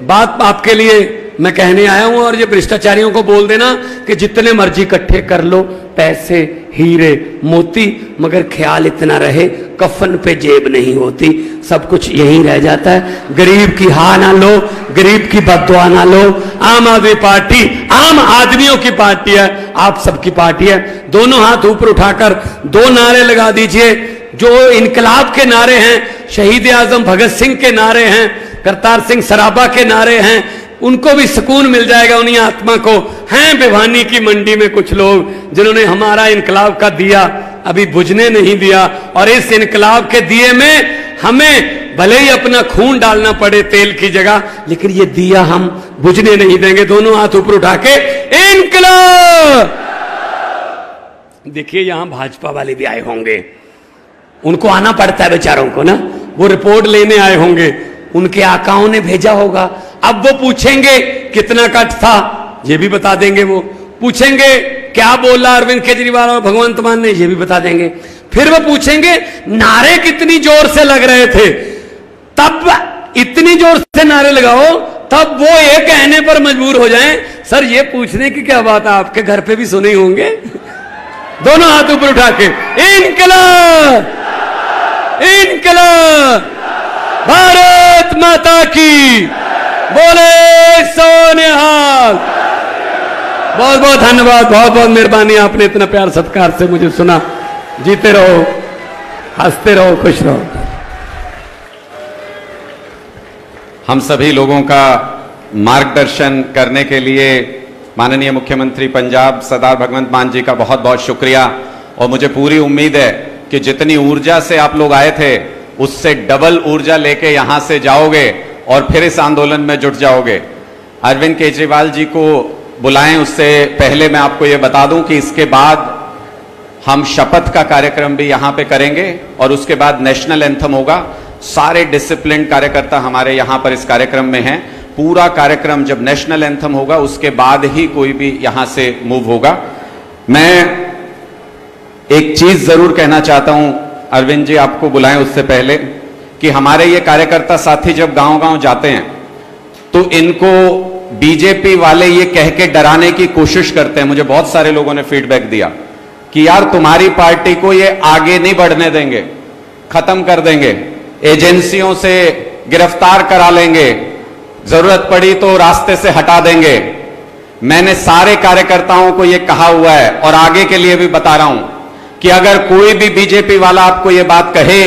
बात आपके लिए मैं कहने आया हूं। और ये भ्रष्टाचारियों को बोल देना कि जितने मर्जी इकट्ठे कर लो पैसे, हीरे, मोती, मगर ख्याल इतना रहे कफन पे जेब नहीं होती, सब कुछ यहीं रह जाता है। गरीब की हा ना लो, गरीब की बद्दुआ ना लो। आम आदमी पार्टी आम आदमियों की पार्टी है, आप सबकी पार्टी है। दोनों हाथ ऊपर उठाकर 2 नारे लगा दीजिए। जो इनकलाब के नारे हैं, शहीद आजम भगत सिंह के नारे हैं, करतार सिंह सराबा के नारे हैं, उनको भी सुकून मिल जाएगा उन्हीं आत्मा को। हैं भिवानी की मंडी में कुछ लोग जिन्होंने हमारा इनकलाब का दिया अभी बुझने नहीं दिया, और इस इनकलाब के दिए में हमें भले ही अपना खून डालना पड़े तेल की जगह, लेकिन ये दिया हम बुझने नहीं देंगे। दोनों हाथ ऊपर उठा के इनकलाब। देखिए यहां भाजपा वाले भी आए होंगे, उनको आना पड़ता है बेचारों को ना, वो रिपोर्ट लेने आए होंगे, उनके आकाओं ने भेजा होगा। अब वो पूछेंगे कितना कट था, ये भी बता देंगे। वो पूछेंगे क्या बोला अरविंद केजरीवाल और भगवंत मान ने, ये भी बता देंगे। फिर वो पूछेंगे नारे कितनी जोर से लग रहे थे, तब इतनी जोर से नारे लगाओ तब वो ये कहने पर मजबूर हो जाएं सर ये पूछने की क्या बात है, आपके घर पे भी सुने होंगे। दोनों हाथ ऊपर उठा के इनकलाब, इनकलाब, भारत माता की बोले सोनिहाल। बहुत बहुत धन्यवाद, बहुत बहुत मेहरबानी, आपने इतना प्यार सत्कार से मुझे सुना। जीते रहो, हंसते रहो, खुश रहो। हम सभी लोगों का मार्गदर्शन करने के लिए माननीय मुख्यमंत्री पंजाब सरदार भगवंत मान जी का बहुत बहुत शुक्रिया। और मुझे पूरी उम्मीद है कि जितनी ऊर्जा से आप लोग आए थे उससे डबल ऊर्जा लेके यहां से जाओगे और फिर इस आंदोलन में जुट जाओगे। अरविंद केजरीवाल जी को बुलाएं, उससे पहले मैं आपको यह बता दूं कि इसके बाद हम शपथ का कार्यक्रम भी यहां पे करेंगे और उसके बाद नेशनल एंथम होगा। सारे डिसिप्लिन कार्यकर्ता हमारे यहां पर इस कार्यक्रम में हैं। पूरा कार्यक्रम जब नेशनल एंथम होगा उसके बाद ही कोई भी यहां से मूव होगा। मैं एक चीज जरूर कहना चाहता हूं, अरविंद जी आपको बुलाएं उससे पहले, कि हमारे ये कार्यकर्ता साथी जब गांव-गांव जाते हैं तो इनको बीजेपी वाले ये कह के डराने की कोशिश करते हैं। मुझे बहुत सारे लोगों ने फीडबैक दिया कि यार तुम्हारी पार्टी को ये आगे नहीं बढ़ने देंगे, खत्म कर देंगे, एजेंसियों से गिरफ्तार करा लेंगे, जरूरत पड़ी तो रास्ते से हटा देंगे। मैंने सारे कार्यकर्ताओं को यह कहा हुआ है और आगे के लिए भी बता रहा हूं कि अगर कोई भी बीजेपी वाला आपको यह बात कहे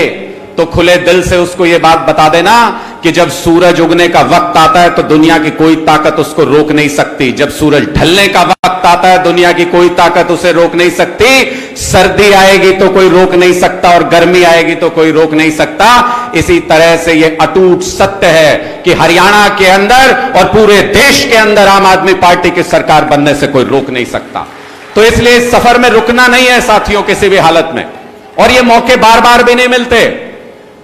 तो खुले दिल से उसको यह बात बता देना कि जब सूरज उगने का वक्त आता है तो दुनिया की कोई ताकत उसको रोक नहीं सकती, जब सूरज ढलने का वक्त आता है दुनिया की कोई ताकत उसे रोक नहीं सकती। सर्दी आएगी तो कोई रोक नहीं सकता और गर्मी आएगी तो कोई रोक नहीं सकता। इसी तरह से यह अटूट सत्य है कि हरियाणा के अंदर और पूरे देश के अंदर आम आदमी पार्टी की सरकार बनने से कोई रोक नहीं सकता। तो इसलिए इस सफर में रुकना नहीं है साथियों किसी भी हालत में, और ये मौके बार बार भी नहीं मिलते।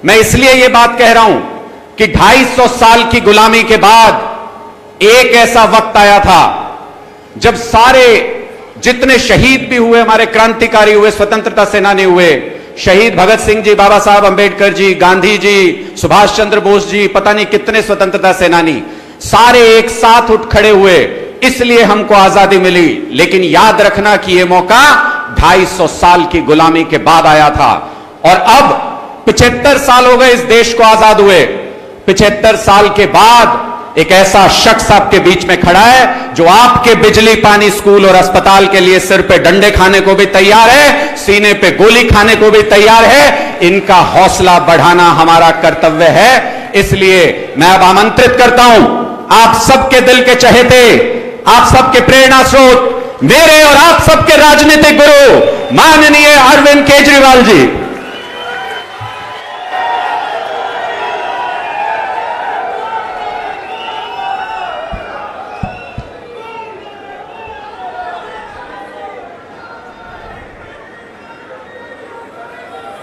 मैं इसलिए ये बात कह रहा हूं कि 250 साल की गुलामी के बाद एक ऐसा वक्त आया था जब सारे जितने शहीद भी हुए, हमारे क्रांतिकारी हुए, स्वतंत्रता सेनानी हुए, शहीद भगत सिंह जी, बाबा साहब अंबेडकर जी, गांधी जी, सुभाष चंद्र बोस जी, पता नहीं कितने स्वतंत्रता सेनानी, सारे एक साथ उठ खड़े हुए, इसलिए हमको आजादी मिली। लेकिन याद रखना कि यह मौका 250 साल की गुलामी के बाद आया था, और अब 75 साल हो गए इस देश को आजाद हुए। 75 साल के बाद एक ऐसा शख्स आपके बीच में खड़ा है जो आपके बिजली, पानी, स्कूल और अस्पताल के लिए सिर पे डंडे खाने को भी तैयार है, सीने पे गोली खाने को भी तैयार है। इनका हौसला बढ़ाना हमारा कर्तव्य है। इसलिए मैं अब आमंत्रित करता हूं आप सबके दिल के चहेते, आप सबके प्रेरणा स्रोत, मेरे और आप सबके राजनीतिक गुरु माननीय अरविंद केजरीवाल जी।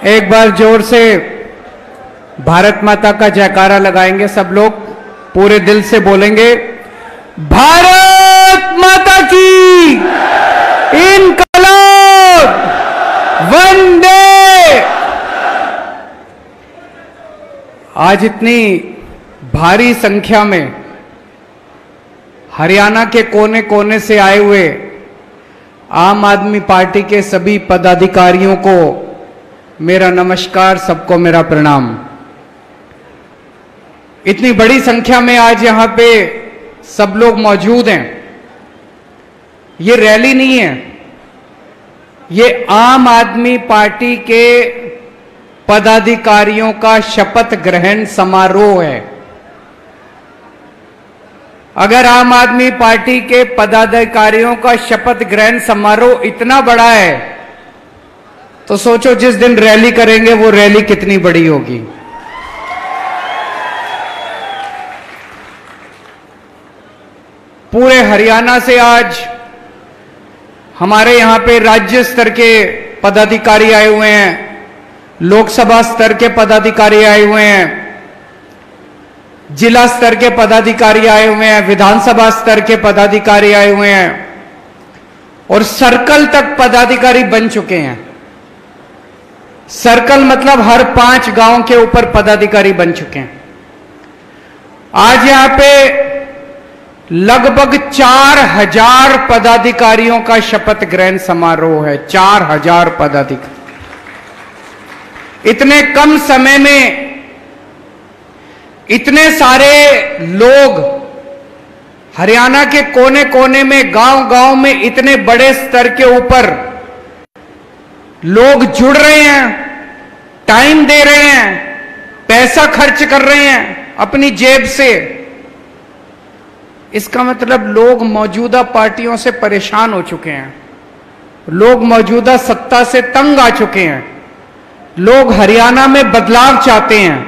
एक बार जोर से भारत माता का जयकारा लगाएंगे सब लोग, पूरे दिल से बोलेंगे, भारत माता की इनकलाब, वंदे। आज इतनी भारी संख्या में हरियाणा के कोने कोने से आए हुए आम आदमी पार्टी के सभी पदाधिकारियों को मेरा नमस्कार, सबको मेरा प्रणाम। इतनी बड़ी संख्या में आज यहां पे सब लोग मौजूद हैं। ये रैली नहीं है, ये आम आदमी पार्टी के पदाधिकारियों का शपथ ग्रहण समारोह है। अगर आम आदमी पार्टी के पदाधिकारियों का शपथ ग्रहण समारोह इतना बड़ा है तो सोचो जिस दिन रैली करेंगे वो रैली कितनी बड़ी होगी। पूरे हरियाणा से आज हमारे यहां पे राज्य स्तर के पदाधिकारी आए हुए हैं, लोकसभा स्तर के पदाधिकारी आए हुए हैं, जिला स्तर के पदाधिकारी आए हुए हैं, विधानसभा स्तर के पदाधिकारी आए हुए हैं, और सर्कल तक पदाधिकारी बन चुके हैं। सर्कल मतलब हर 5 गांव के ऊपर पदाधिकारी बन चुके हैं। आज यहां पे लगभग 4000 पदाधिकारियों का शपथ ग्रहण समारोह है। 4000 पदाधिकारी। इतने कम समय में इतने सारे लोग हरियाणा के कोने कोने में, गांव गांव में इतने बड़े स्तर के ऊपर लोग जुड़ रहे हैं, टाइम दे रहे हैं, पैसा खर्च कर रहे हैं अपनी जेब से। इसका मतलब लोग मौजूदा पार्टियों से परेशान हो चुके हैं, लोग मौजूदा सत्ता से तंग आ चुके हैं, लोग हरियाणा में बदलाव चाहते हैं,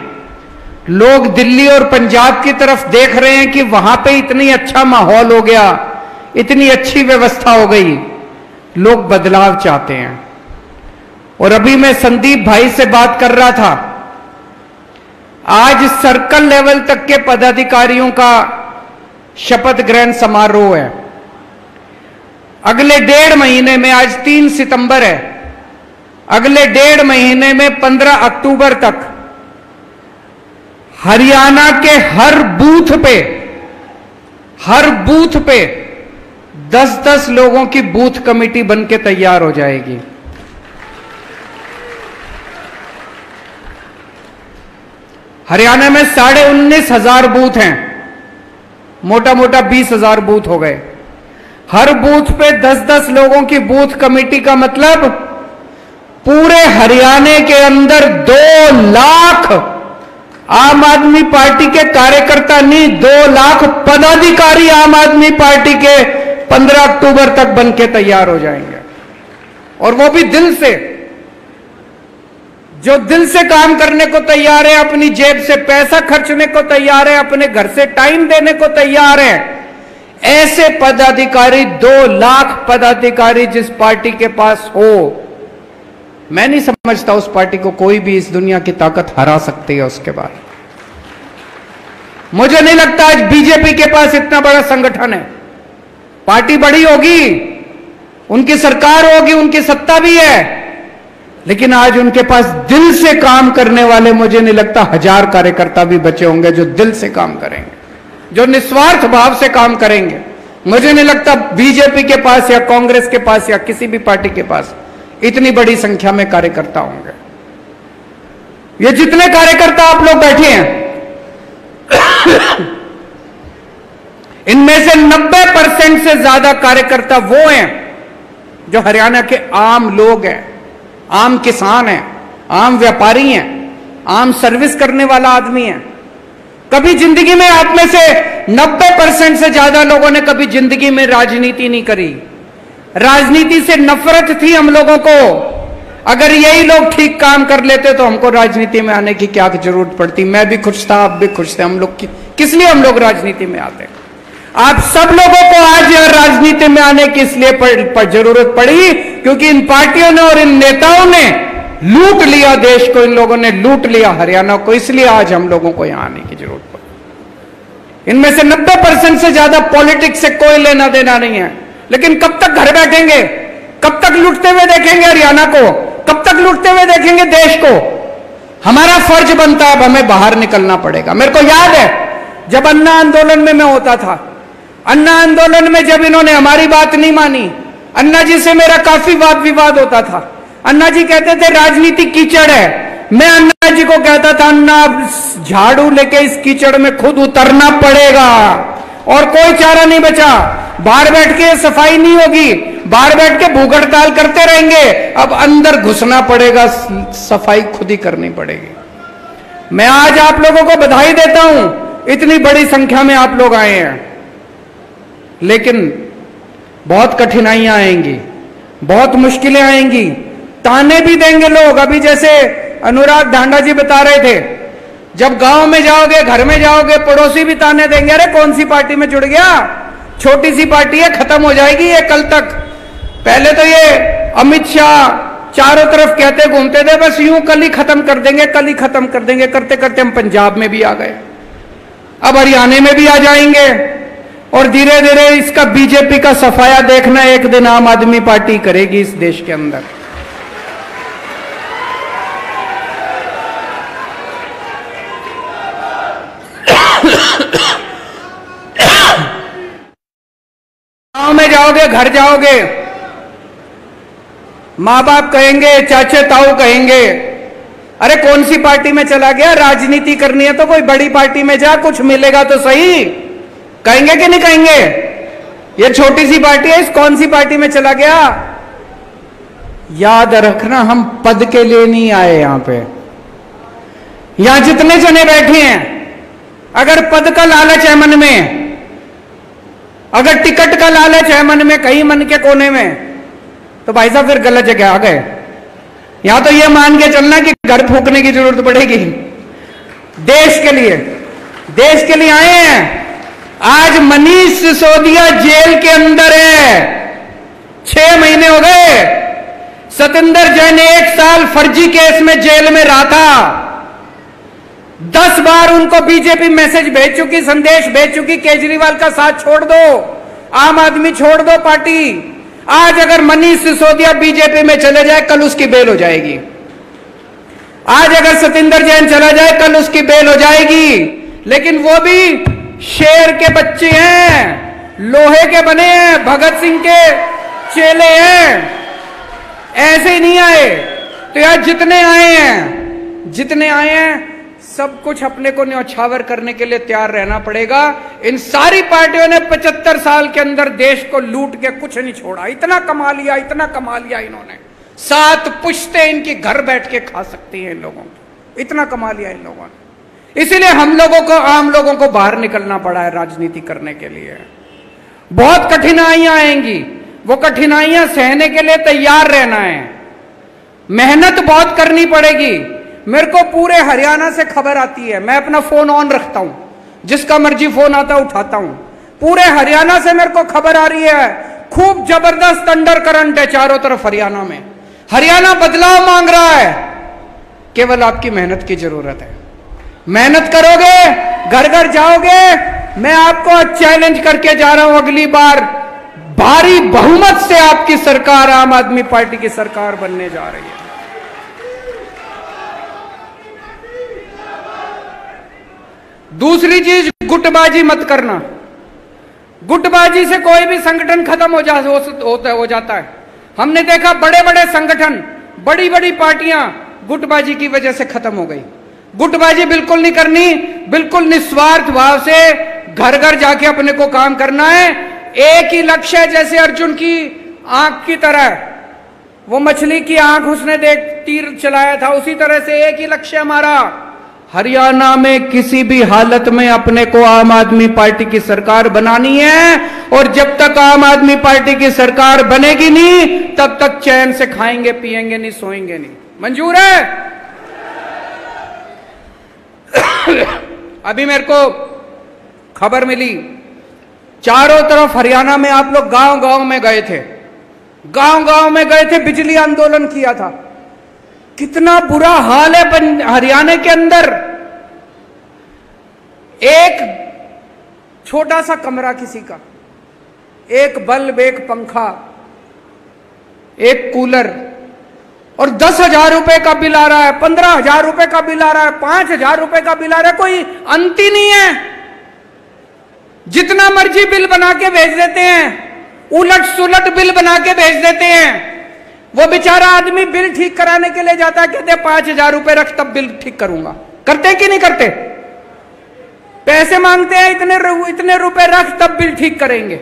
लोग दिल्ली और पंजाब की तरफ देख रहे हैं कि वहां पे इतनी अच्छा माहौल हो गया, इतनी अच्छी व्यवस्था हो गई, लोग बदलाव चाहते हैं। और अभी मैं संदीप भाई से बात कर रहा था, आज सर्कल लेवल तक के पदाधिकारियों का शपथ ग्रहण समारोह है। अगले 1.5 महीने में, आज 3 सितंबर है, अगले 1.5 महीने में 15 अक्टूबर तक हरियाणा के हर बूथ पे 10-10 लोगों की बूथ कमेटी बनके तैयार हो जाएगी। हरियाणा में 19,500 बूथ हैं, मोटा मोटा 20,000 बूथ हो गए। हर बूथ पे 10-10 लोगों की बूथ कमेटी का मतलब पूरे हरियाणा के अंदर 2 लाख आम आदमी पार्टी के कार्यकर्ता नहीं, 2 लाख पदाधिकारी आम आदमी पार्टी के 15 अक्टूबर तक बनके तैयार हो जाएंगे। और वो भी दिल से, जो दिल से काम करने को तैयार है, अपनी जेब से पैसा खर्चने को तैयार है, अपने घर से टाइम देने को तैयार है। ऐसे पदाधिकारी, 2 लाख पदाधिकारी जिस पार्टी के पास हो, मैं नहीं समझता उस पार्टी को कोई भी इस दुनिया की ताकत हरा सकती है। उसके बाद मुझे नहीं लगता आज बीजेपी के पास इतना बड़ा संगठन है। पार्टी बड़ी होगी, उनकी सरकार होगी, उनकी सत्ता भी है, लेकिन आज उनके पास दिल से काम करने वाले मुझे नहीं लगता 1000 कार्यकर्ता भी बचे होंगे जो दिल से काम करेंगे। जो निस्वार्थ भाव से काम करेंगे। मुझे नहीं लगता बीजेपी के पास या कांग्रेस के पास या किसी भी पार्टी के पास इतनी बड़ी संख्या में कार्यकर्ता होंगे। ये जितने कार्यकर्ता आप लोग बैठे हैं, इनमें से 90% से ज्यादा कार्यकर्ता वो हैं जो हरियाणा के आम लोग हैं, आम किसान हैं, आम व्यापारी हैं, आम सर्विस करने वाला आदमी है। कभी जिंदगी में आप में से 90% से ज्यादा लोगों ने कभी जिंदगी में राजनीति नहीं करी। राजनीति से नफरत थी हम लोगों को। अगर यही लोग ठीक काम कर लेते तो हमको राजनीति में आने की क्या जरूरत पड़ती। मैं भी खुश था, आप भी खुश थे। हम लोग किस लिए हम लोग राजनीति में आते? आप सब लोगों को आज राजनीति में आने की इसलिए जरूरत पड़ी क्योंकि इन पार्टियों ने और इन नेताओं ने लूट लिया देश को, इन लोगों ने लूट लिया हरियाणा को, इसलिए आज हम लोगों को यहां आने की जरूरत पड़ी। इनमें से 90% से ज्यादा पॉलिटिक्स से कोई लेना देना नहीं है। लेकिन कब तक घर बैठेंगे? कब तक लूटते हुए देखेंगे हरियाणा को? कब तक लूटते हुए देखेंगे देश को? हमारा फर्ज बनता है, अब हमें बाहर निकलना पड़ेगा। मेरे को याद है जब अन्ना आंदोलन में मैं होता था, अन्ना आंदोलन में जब इन्होंने हमारी बात नहीं मानी, अन्ना जी से मेरा काफी वाद विवाद होता था। अन्ना जी कहते थे राजनीति कीचड़ है। मैं अन्ना जी को कहता था अन्ना झाड़ू लेके इस कीचड़ में खुद उतरना पड़ेगा और कोई चारा नहीं बचा। बाहर बैठ के सफाई नहीं होगी, बाहर बैठ के भूख हड़ताल करते रहेंगे, अब अंदर घुसना पड़ेगा, सफाई खुद ही करनी पड़ेगी। मैं आज आप लोगों को बधाई देता हूं, इतनी बड़ी संख्या में आप लोग आए हैं, लेकिन बहुत कठिनाइयां आएंगी, बहुत मुश्किलें आएंगी, ताने भी देंगे लोग। अभी जैसे अनुराग ढांडा जी बता रहे थे, जब गांव में जाओगे, घर में जाओगे, पड़ोसी भी ताने देंगे, अरे कौन सी पार्टी में जुड़ गया, छोटी सी पार्टी है, खत्म हो जाएगी ये कल तक। पहले तो ये अमित शाह चारों तरफ कहते घूमते थे बस यूं कल ही खत्म कर देंगे, कल ही खत्म कर देंगे, करते करते हम पंजाब में भी आ गए, अब हरियाणा में भी आ जाएंगे और धीरे धीरे इसका बीजेपी का सफाया देखना एक दिन आम आदमी पार्टी करेगी इस देश के अंदर। गांव में जाओगे, घर जाओगे, माँ बाप कहेंगे, चाचे ताऊ कहेंगे, अरे कौन सी पार्टी में चला गया, राजनीति करनी है तो कोई बड़ी पार्टी में जा, कुछ मिलेगा तो सही। कहेंगे कि नहीं कहेंगे? ये छोटी सी पार्टी है, इस कौन सी पार्टी में चला गया? याद रखना, हम पद के लिए नहीं आए यहां पे। यहां जितने जने बैठे हैं, अगर पद का लालच है मन में, अगर टिकट का लालच है मन में, कहीं मन के कोने में, तो भाई साहब फिर गलत जगह आ गए। यहां तो ये मान के चलना कि घर फूकने की जरूरत पड़ेगी। देश के लिए आए हैं। आज मनीष सिसोदिया जेल के अंदर है, 6 महीने हो गए। सतिंदर जैन 1 साल फर्जी केस में जेल में रहा था। 10 बार उनको बीजेपी मैसेज भेज चुकी, संदेश भेज चुकी, केजरीवाल का साथ छोड़ दो, आम आदमी छोड़ दो पार्टी। आज अगर मनीष सिसोदिया बीजेपी में चले जाए, कल उसकी बेल हो जाएगी। आज अगर सतिंदर जैन चला जाए, कल उसकी बेल हो जाएगी। लेकिन वो भी शेर के बच्चे हैं, लोहे के बने हैं, भगत सिंह के चेले हैं, ऐसे ही नहीं आए। तो यार जितने आए हैं सब कुछ अपने को न्यौछावर करने के लिए तैयार रहना पड़ेगा। इन सारी पार्टियों ने 75 साल के अंदर देश को लूट के कुछ नहीं छोड़ा। इतना कमा लिया इन्होंने, 7 पुश्ते इनकी घर बैठ के खा सकती हैं इन लोगों को, इतना कमा लिया इन लोगों ने। इसीलिए हम लोगों को, आम लोगों को बाहर निकलना पड़ा है राजनीति करने के लिए। बहुत कठिनाइयां आएंगी, वो कठिनाइयां सहने के लिए तैयार रहना है, मेहनत बहुत करनी पड़ेगी। मेरे को पूरे हरियाणा से खबर आती है, मैं अपना फोन ऑन रखता हूं, जिसका मर्जी फोन आता उठाता हूं। पूरे हरियाणा से मेरे को खबर आ रही है, खूब जबरदस्त अंडर करंट है चारों तरफ हरियाणा में। हरियाणा बदलाव मांग रहा है, केवल आपकी मेहनत की जरूरत है। मेहनत करोगे, घर घर जाओगे, मैं आपको चैलेंज करके जा रहा हूं, अगली बार भारी बहुमत से आपकी सरकार, आम आदमी पार्टी की सरकार बनने जा रही है। दूसरी चीज, गुटबाजी मत करना। गुटबाजी से कोई भी संगठन खत्म हो जाता है। हमने देखा बड़े बड़े संगठन, बड़ी बड़ी पार्टियां गुटबाजी की वजह से खत्म हो गई। गुटबाजी बिल्कुल नहीं करनी, बिल्कुल निस्वार्थ भाव से घर घर जाके अपने को काम करना है। एक ही लक्ष्य है, जैसे अर्जुन की आंख की तरह, वो मछली की आंख उसने देख तीर चलाया था, उसी तरह से एक ही लक्ष्य हमारा, हरियाणा में किसी भी हालत में अपने को आम आदमी पार्टी की सरकार बनानी है। और जब तक आम आदमी पार्टी की सरकार बनेगी नहीं, तब तक चैन से खाएंगे पिएंगे नहीं, सोएंगे नहीं। मंजूर है? अभी मेरे को खबर मिली, चारों तरफ हरियाणा में आप लोग गांव गांव में गए थे, गांव गांव में गए थे, बिजली आंदोलन किया था। कितना बुरा हाल है हरियाणा के अंदर। एक छोटा सा कमरा किसी का, एक बल्ब, एक पंखा, एक कूलर, और 10,000 रुपए का बिल आ रहा है, 15,000 रुपए का बिल आ रहा है, 5,000 रुपए का बिल आ रहा है, कोई अंत ही नहीं है। जितना मर्जी बिल बना के भेज देते हैं, उलट सुलट बिल बना के भेज देते हैं। वो बेचारा आदमी बिल ठीक कराने के लिए जाता है, कहते 5,000 रुपए रख तब बिल ठीक करूंगा। करते कि नहीं करते? पैसे मांगते हैं, इतने रुपए रख तब बिल ठीक करेंगे।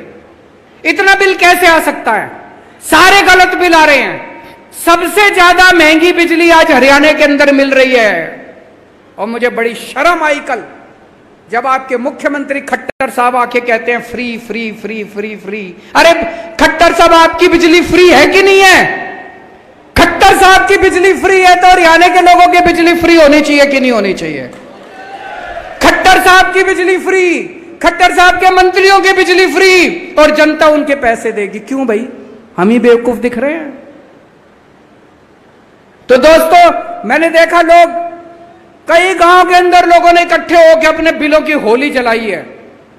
इतना बिल कैसे आ सकता है? सारे गलत बिल आ रहे हैं। सबसे ज्यादा महंगी बिजली आज हरियाणा के अंदर मिल रही है। और मुझे बड़ी शर्म आई कल जब आपके मुख्यमंत्री खट्टर साहब आके कहते हैं free free free free free. अरे खट्टर साहब, आपकी बिजली फ्री है कि नहीं है? खट्टर साहब की बिजली फ्री है तो हरियाणा के लोगों की बिजली फ्री होनी चाहिए कि नहीं होनी चाहिए? खट्टर साहब की बिजली फ्री, खट्टर साहब के मंत्रियों की बिजली फ्री, और जनता उनके पैसे देगी। क्यों भाई? हम ही बेवकूफ दिख रहे हैं? तो दोस्तों, मैंने देखा लोग, कई गांव के अंदर लोगों ने इकट्ठे होकर अपने बिलों की होली जलाई है।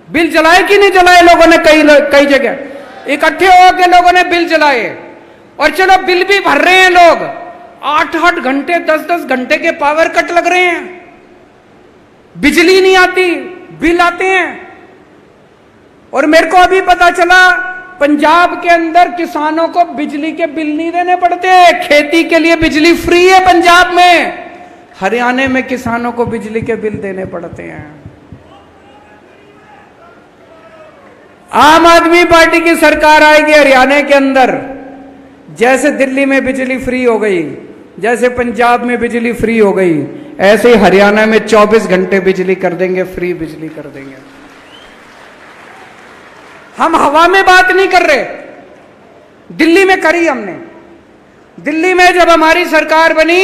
बिल जलाए कि नहीं जलाए लोगों ने? कई जगह इकट्ठे होकर लोगों ने बिल जलाए। और चलो बिल भी भर रहे हैं लोग, 8-8 घंटे 10-10 घंटे के पावर कट लग रहे हैं, बिजली नहीं आती, बिल आते हैं। और मेरे को अभी पता चला पंजाब के अंदर किसानों को बिजली के बिल नहीं देने पड़ते, खेती के लिए बिजली फ्री है पंजाब में। हरियाणा में किसानों को बिजली के बिल देने पड़ते हैं। आम आदमी पार्टी की सरकार आएगी हरियाणा के अंदर, जैसे दिल्ली में बिजली फ्री हो गई, जैसे पंजाब में बिजली फ्री हो गई, ऐसे ही हरियाणा में 24 घंटे बिजली कर देंगे, फ्री बिजली कर देंगे। हम हवा में बात नहीं कर रहे, दिल्ली में करी हमने। दिल्ली में जब हमारी सरकार बनी,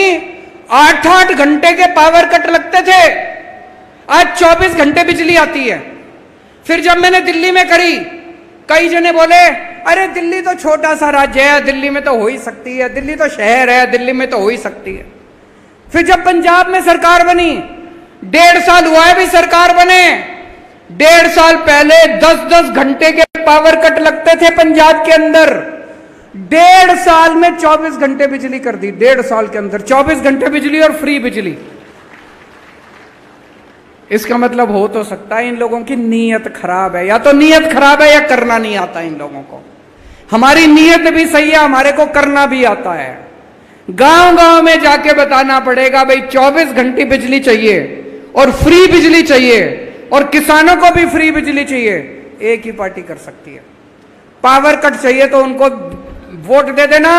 8-8 घंटे के पावर कट लगते थे, आज 24 घंटे बिजली आती है। फिर जब मैंने दिल्ली में करी, कई जने बोले अरे दिल्ली तो छोटा सा राज्य है, दिल्ली में तो हो ही सकती है, दिल्ली तो शहर है, दिल्ली में तो हो ही सकती है। फिर जब पंजाब में सरकार बनी, 1.5 साल हुआ है भी सरकार बने, 1.5 साल पहले 10-10 घंटे के पावर कट लगते थे पंजाब के अंदर। 1.5 साल में 24 घंटे बिजली कर दी। 1.5 साल के अंदर 24 घंटे बिजली और फ्री बिजली। इसका मतलब हो तो सकता है इन लोगों की नीयत खराब है, या तो नीयत खराब है या करना नहीं आता इन लोगों को। हमारी नीयत भी सही है, हमारे को करना भी आता है। गांव गांव में जाके बताना पड़ेगा भाई 24 घंटे बिजली चाहिए और फ्री बिजली चाहिए, और किसानों को भी फ्री बिजली चाहिए। एक ही पार्टी कर सकती है। पावर कट चाहिए तो उनको वोट दे देना,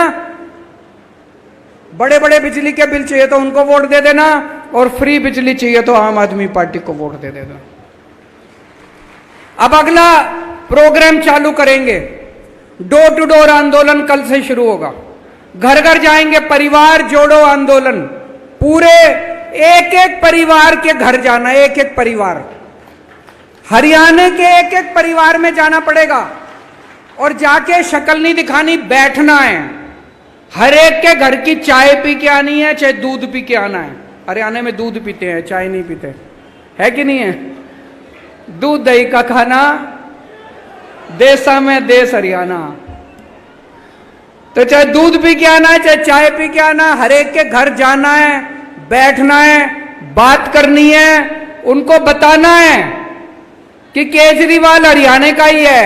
बड़े बड़े बिजली के बिल चाहिए तो उनको वोट दे देना, और फ्री बिजली चाहिए तो आम आदमी पार्टी को वोट दे देना। अब अगला प्रोग्राम चालू करेंगे, डोर टू डोर आंदोलन कल से शुरू होगा। घर घर जाएंगे, परिवार जोड़ो आंदोलन। पूरे एक एक परिवार के घर जाना, एक एक परिवार, हरियाणा के एक एक परिवार में जाना पड़ेगा, और जाके शक्ल नहीं दिखानी, बैठना है। हर एक के घर की चाय पी के आनी है, चाहे दूध पी के आना है। हरियाणा में दूध पीते हैं, चाय नहीं पीते, है कि नहीं है? दूध दही का खाना, देसा में देश हरियाणा। तो चाहे दूध पी के आना है, चाहे चाय पी के आना, हर एक के घर जाना है, बैठना है, बात करनी है, उनको बताना है कि केजरीवाल हरियाणा का ही है,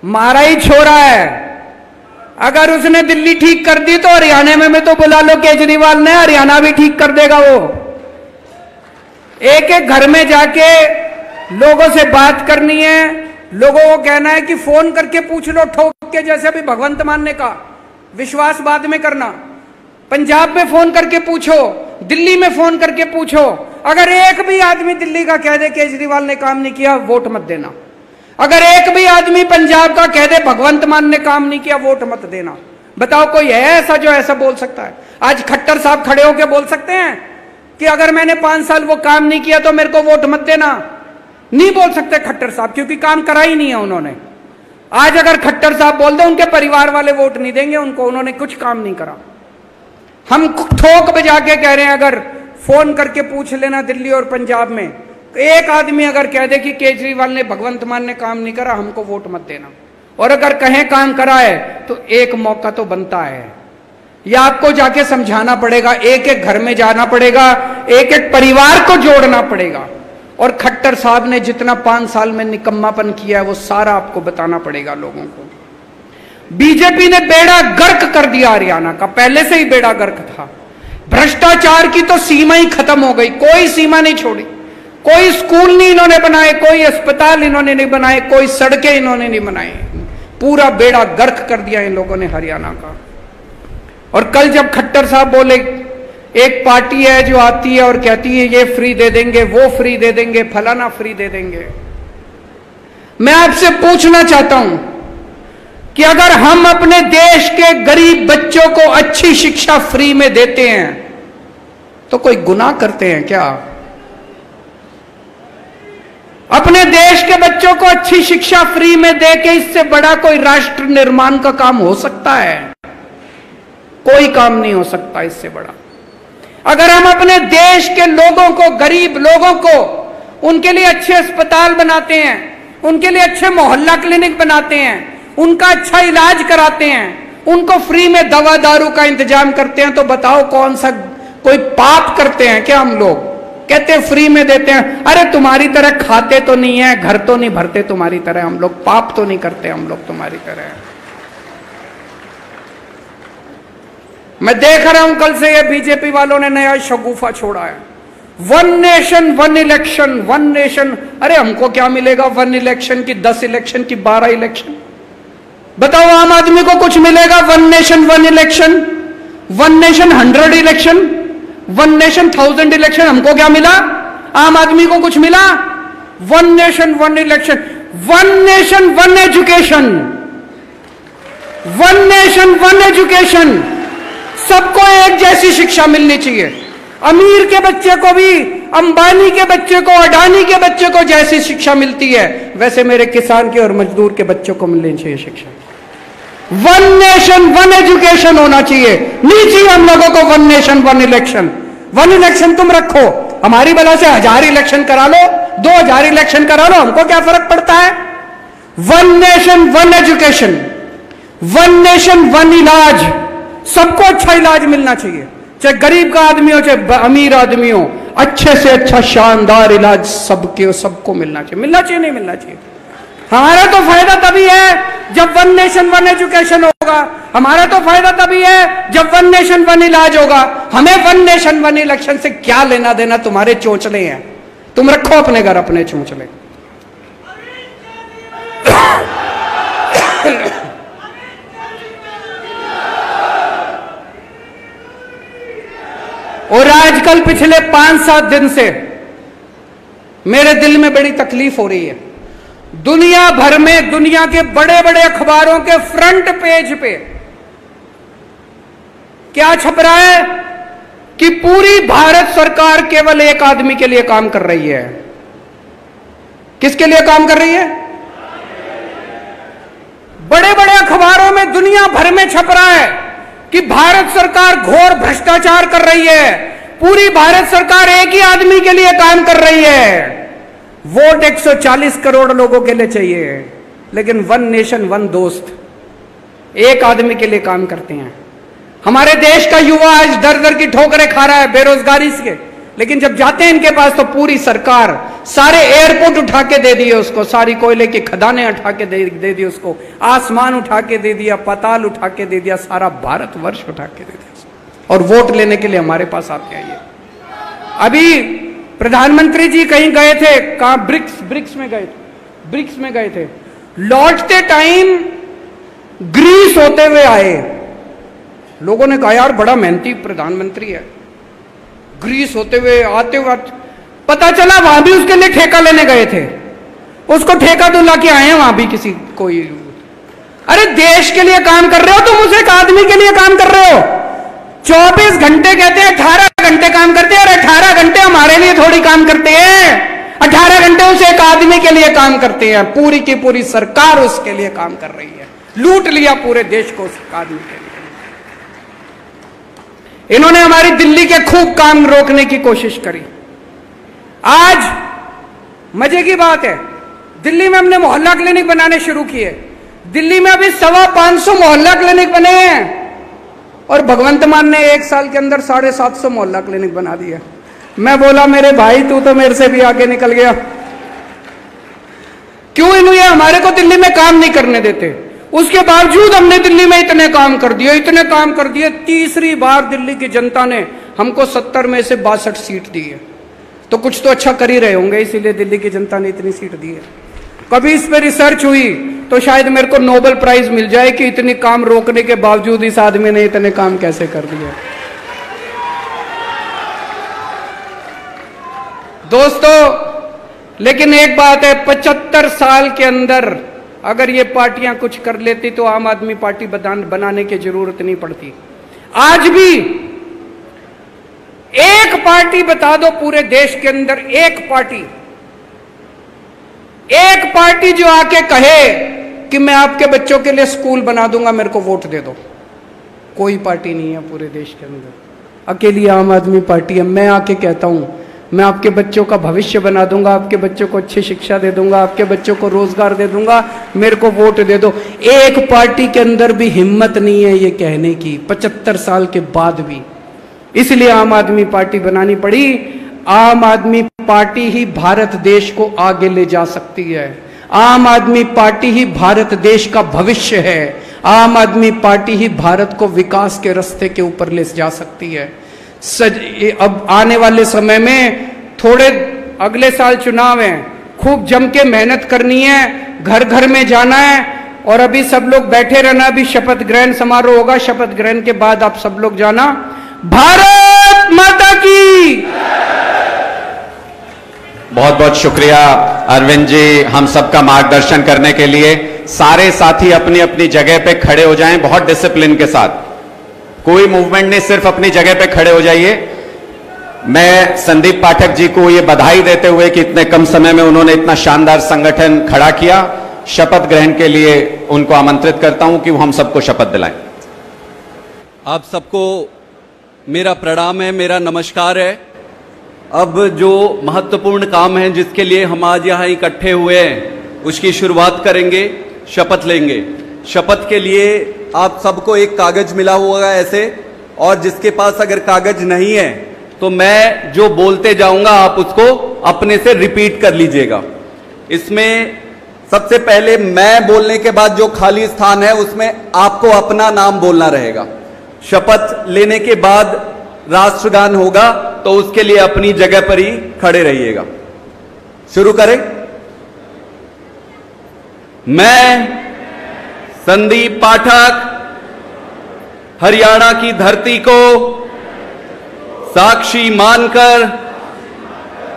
मारा ही छोरा है। अगर उसने दिल्ली ठीक कर दी तो हरियाणा में तो बुला लो केजरीवाल ने, हरियाणा भी ठीक कर देगा वो। एक एक घर में जाके लोगों से बात करनी है, लोगों को कहना है कि फोन करके पूछ लो ठोक के, जैसे अभी भगवंत मान ने कहा विश्वास बाद में करना। पंजाब में फोन करके पूछो, दिल्ली में फोन करके पूछो। अगर एक भी आदमी दिल्ली का कह दे केजरीवाल ने काम नहीं किया, वोट मत देना। अगर एक भी आदमी पंजाब का कह दे भगवंत मान ने काम नहीं किया, वोट मत देना। बताओ कोई है ऐसा जो ऐसा बोल सकता है? आज खट्टर साहब खड़े होकर बोल सकते हैं कि अगर मैंने 5 साल वो काम नहीं किया तो मेरे को वोट मत देना? नहीं बोल सकते खट्टर साहब, क्योंकि काम करा ही नहीं है उन्होंने। आज अगर खट्टर साहब बोल दे उनके परिवार वाले वोट नहीं देंगे उनको, उन्होंने कुछ काम नहीं करा। हम ठोक बजा के कह रहे हैं अगर फोन करके पूछ लेना दिल्ली और पंजाब में, एक आदमी अगर कह दे कि केजरीवाल ने भगवंत मान ने काम नहीं करा, हमको वोट मत देना। और अगर कहें काम करा है तो एक मौका तो बनता है, या आपको जाके समझाना पड़ेगा, एक एक घर में जाना पड़ेगा, एक एक परिवार को जोड़ना पड़ेगा। और खट्टर साहब ने जितना 5 साल में निकम्मापन किया है वो सारा आपको बताना पड़ेगा लोगों को। बीजेपी ने बेड़ा गर्क कर दिया हरियाणा का, पहले से ही बेड़ा गर्क था। भ्रष्टाचार की तो सीमा ही खत्म हो गई, कोई सीमा नहीं छोड़ी। कोई स्कूल नहीं इन्होंने बनाए, कोई अस्पताल इन्होंने नहीं बनाए, कोई सड़कें इन्होंने नहीं बनाई। पूरा बेड़ा गर्क कर दिया इन लोगों ने हरियाणा का। और कल जब खट्टर साहब बोले, एक पार्टी है जो आती है और कहती है ये फ्री दे देंगे, वो फ्री दे देंगे, फलाना फ्री दे देंगे। मैं आपसे पूछना चाहता हूं कि अगर हम अपने देश के गरीब बच्चों को अच्छी शिक्षा फ्री में देते हैं तो कोई गुनाह करते हैं क्या? अपने देश के बच्चों को अच्छी शिक्षा फ्री में देके इससे बड़ा कोई राष्ट्र निर्माण का काम हो सकता है? कोई काम नहीं हो सकता इससे बड़ा। अगर हम अपने देश के लोगों को, गरीब लोगों को, उनके लिए अच्छे अस्पताल बनाते हैं, उनके लिए अच्छे मोहल्ला क्लिनिक बनाते हैं, उनका अच्छा इलाज कराते हैं, उनको फ्री में दवा दारू का इंतजाम करते हैं, तो बताओ कौन सा कोई पाप करते हैं क्या हम लोग? कहते फ्री में देते हैं। अरे तुम्हारी तरह खाते तो नहीं है, घर तो नहीं भरते तुम्हारी तरह हम लोग, पाप तो नहीं करते हम लोग तुम्हारी तरह। मैं देख रहा हूं कल से ये बीजेपी वालों ने नया शगुफा छोड़ा है, 1 नेशन 1 इलेक्शन, 1 नेशन। अरे हमको क्या मिलेगा 1 इलेक्शन की, 10 इलेक्शन की, 12 इलेक्शन? बताओ आम आदमी को कुछ मिलेगा 1 nation 1 election, 1 nation 100 election, 1 nation 1000 election? हमको क्या मिला? आम आदमी को कुछ मिला? 1 nation 1 election, 1 nation 1 education, 1 nation 1 education. सबको एक जैसी शिक्षा मिलनी चाहिए। अमीर के बच्चे को भी, अंबानी के बच्चे को, अडानी के बच्चे को जैसी शिक्षा मिलती है वैसे मेरे किसान के और मजदूर के बच्चों को मिलनी चाहिए शिक्षा। 1 नेशन 1 एजुकेशन होना चाहिए। नहीं चाहिए हम लोगों को 1 नेशन 1 इलेक्शन। 1 इलेक्शन तुम रखो, हमारी बला से 1000 इलेक्शन करा लो, 2000 इलेक्शन करा लो, हमको क्या फर्क पड़ता है? 1 नेशन 1 एजुकेशन, 1 नेशन 1 इलाज। सबको अच्छा इलाज मिलना चाहिए, चाहे गरीब का आदमी हो चाहे अमीर आदमी हो, अच्छे से अच्छा शानदार इलाज सबको मिलना चाहिए। मिलना चाहिए नहीं मिलना चाहिए? हमारा तो फायदा तभी है जब 1 नेशन 1 एजुकेशन होगा, हमारा तो फायदा तभी है जब 1 नेशन 1 इलाज होगा। हमें 1 नेशन 1 इलेक्शन से क्या लेना देना? तुम्हारे चोंचले हैं, तुम रखो अपने घर अपने चोंचले। और आजकल पिछले 5-7 दिन से मेरे दिल में बड़ी तकलीफ हो रही है। दुनिया भर में, दुनिया के बड़े बड़े अखबारों के फ्रंट पेज पे क्या छप रहा है कि पूरी भारत सरकार केवल एक आदमी के लिए काम कर रही है। किसके लिए काम कर रही है? बड़े बड़े अखबारों में दुनिया भर में छप रहा है कि भारत सरकार घोर भ्रष्टाचार कर रही है, पूरी भारत सरकार एक ही आदमी के लिए काम कर रही है। वोट 140 करोड़ लोगों के लिए चाहिए, लेकिन 1 नेशन 1 दोस्त, एक आदमी के लिए काम करते हैं। हमारे देश का युवा आज दर दर की ठोकरें खा रहा है बेरोजगारी से, लेकिन जब जाते हैं इनके पास तो पूरी सरकार, सारे एयरपोर्ट उठा के दे दिए उसको, सारी कोयले की खदानें उठा के दे दी उसको, आसमान उठा के दे दिया, पाताल उठा के दे दिया, सारा भारतवर्ष उठा के दे दिया, और वोट लेने के लिए हमारे पास आते आइए। अभी प्रधानमंत्री जी कहीं गए थे, कहां, ब्रिक्स में गए थे, लौटते टाइम ग्रीस होते हुए आए। लोगों ने कहा यार बड़ा मेहनती प्रधानमंत्री है, ग्रीस होते हुए आते हुए, पता चला वहां भी उसके लिए ठेका लेने गए थे, उसको ठेका दुला के आए हैं वहां भी किसी कोई। अरे देश के लिए काम कर रहे हो तुम, उस एक आदमी के लिए काम कर रहे हो। 24 घंटे कहते हैं, 18 घंटे काम करते हैं, और 18 घंटे हमारे लिए थोड़ी काम करते हैं, 18 घंटे उस एक आदमी के लिए काम करते हैं। पूरी की पूरी सरकार उसके लिए काम कर रही है, लूट लिया पूरे देश को उस आदमी के लिए। इन्होंने हमारी दिल्ली के खूब काम रोकने की कोशिश करी। आज मजे की बात है, दिल्ली में हमने मोहल्ला क्लिनिक बनाने शुरू किए। दिल्ली में अभी 525 मोहल्ला क्लिनिक बने हैं, और भगवंत मान ने 1 साल के अंदर 750 मोहल्ला क्लिनिक बना दिया। मैं बोला मेरे भाई तू तो मेरे से भी आगे निकल गया, क्यों इन्हें हमारे को दिल्ली में काम नहीं करने देते। उसके बावजूद हमने दिल्ली में इतने काम कर दिए। तीसरी बार दिल्ली की जनता ने हमको 70 में से 62 सीट दी है, तो कुछ तो अच्छा कर ही रहे होंगे, इसीलिए दिल्ली की जनता ने इतनी सीट दी है। कभी इस पर रिसर्च हुई तो शायद मेरे को नोबेल प्राइज मिल जाए कि इतनी काम रोकने के बावजूद इस आदमी ने इतने काम कैसे कर दिए। दोस्तों, लेकिन एक बात है, 75 साल के अंदर अगर ये पार्टियां कुछ कर लेती तो आम आदमी पार्टी बनाने की जरूरत नहीं पड़ती। आज भी एक पार्टी बता दो पूरे देश के अंदर, एक पार्टी जो आके कहे कि मैं आपके बच्चों के लिए स्कूल बना दूंगा, मेरे को वोट दे दो। कोई पार्टी नहीं है पूरे देश के अंदर, अकेली आम आदमी पार्टी है। मैं आके कहता हूं मैं आपके बच्चों का भविष्य बना दूंगा, आपके बच्चों को अच्छी शिक्षा दे दूंगा, आपके बच्चों को रोजगार दे दूंगा, मेरे को वोट दे दो। एक पार्टी के अंदर भी हिम्मत नहीं है ये कहने की, 75 साल के बाद भी। इसलिए आम आदमी पार्टी बनानी पड़ी। आम आदमी पार्टी ही भारत देश को आगे ले जा सकती है। आम आदमी पार्टी ही भारत देश का भविष्य है। आम आदमी पार्टी ही भारत को विकास के रास्ते के ऊपर ले जा सकती है। अब आने वाले समय में थोड़े अगले साल चुनाव है, खूब जम के मेहनत करनी है, घर घर में जाना है, और अभी सब लोग बैठे रहना। अभी शपथ ग्रहण समारोह होगा, शपथ ग्रहण के बाद आप सब लोग जाना। भारत माता की। बहुत बहुत शुक्रिया अरविंद जी, हम सबका मार्गदर्शन करने के लिए। सारे साथी अपनी अपनी जगह पे खड़े हो जाएं, बहुत डिसिप्लिन के साथ, कोई मूवमेंट नहीं, सिर्फ अपनी जगह पे खड़े हो जाइए। मैं संदीप पाठक जी को ये बधाई देते हुए कि इतने कम समय में उन्होंने इतना शानदार संगठन खड़ा किया, शपथ ग्रहण के लिए उनको आमंत्रित करता हूं कि वो हम सबको शपथ दिलाएं। आप सबको मेरा प्रणाम है, मेरा नमस्कार है। अब जो महत्वपूर्ण काम है जिसके लिए हम आज यहाँ इकट्ठे हुए हैं, उसकी शुरुआत करेंगे, शपथ लेंगे। शपथ के लिए आप सबको एक कागज मिला हुआ है ऐसे, और जिसके पास अगर कागज नहीं है तो मैं जो बोलते जाऊंगा आप उसको अपने से रिपीट कर लीजिएगा। इसमें सबसे पहले मैं बोलने के बाद जो खाली स्थान है उसमें आपको अपना नाम बोलना रहेगा। शपथ लेने के बाद राष्ट्रगान होगा तो उसके लिए अपनी जगह पर ही खड़े रहिएगा। शुरू करें। मैं संदीप पाठक हरियाणा की धरती को साक्षी मानकर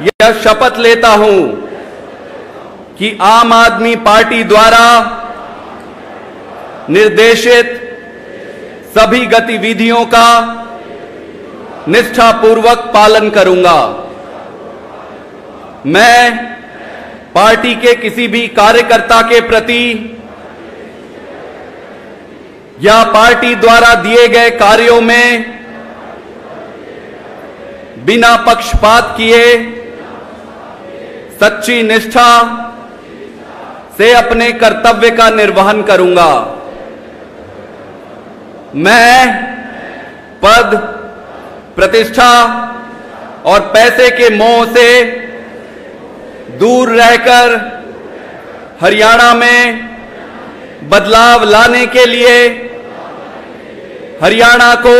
यह शपथ लेता हूं कि आम आदमी पार्टी द्वारा निर्देशित सभी गतिविधियों का निष्ठापूर्वक पालन करूंगा। मैं पार्टी के किसी भी कार्यकर्ता के प्रति या पार्टी द्वारा दिए गए कार्यों में बिना पक्षपात किए सच्ची निष्ठा से अपने कर्तव्य का निर्वहन करूंगा। मैं पद, प्रतिष्ठा और पैसे के मोह से दूर रहकर हरियाणा में बदलाव लाने के लिए, हरियाणा को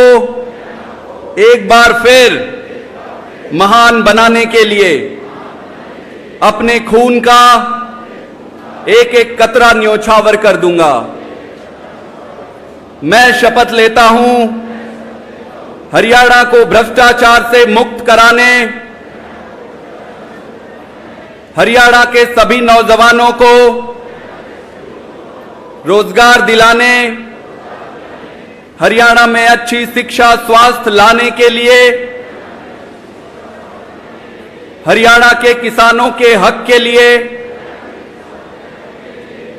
एक बार फिर महान बनाने के लिए अपने खून का एक एक कतरा न्योछावर कर दूंगा। मैं शपथ लेता हूं हरियाणा को भ्रष्टाचार से मुक्त कराने, हरियाणा के सभी नौजवानों को रोजगार दिलाने, हरियाणा में अच्छी शिक्षा स्वास्थ्य लाने के लिए, हरियाणा के किसानों के हक के लिए,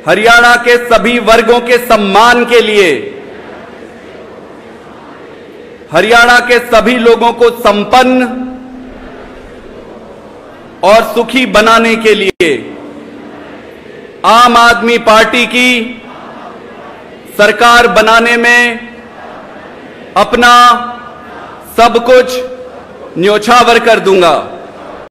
हरियाणा के सभी वर्गों के सम्मान के लिए, हरियाणा के सभी लोगों को संपन्न और सुखी बनाने के लिए आम आदमी पार्टी की सरकार बनाने में अपना सब कुछ न्योछावर कर दूंगा।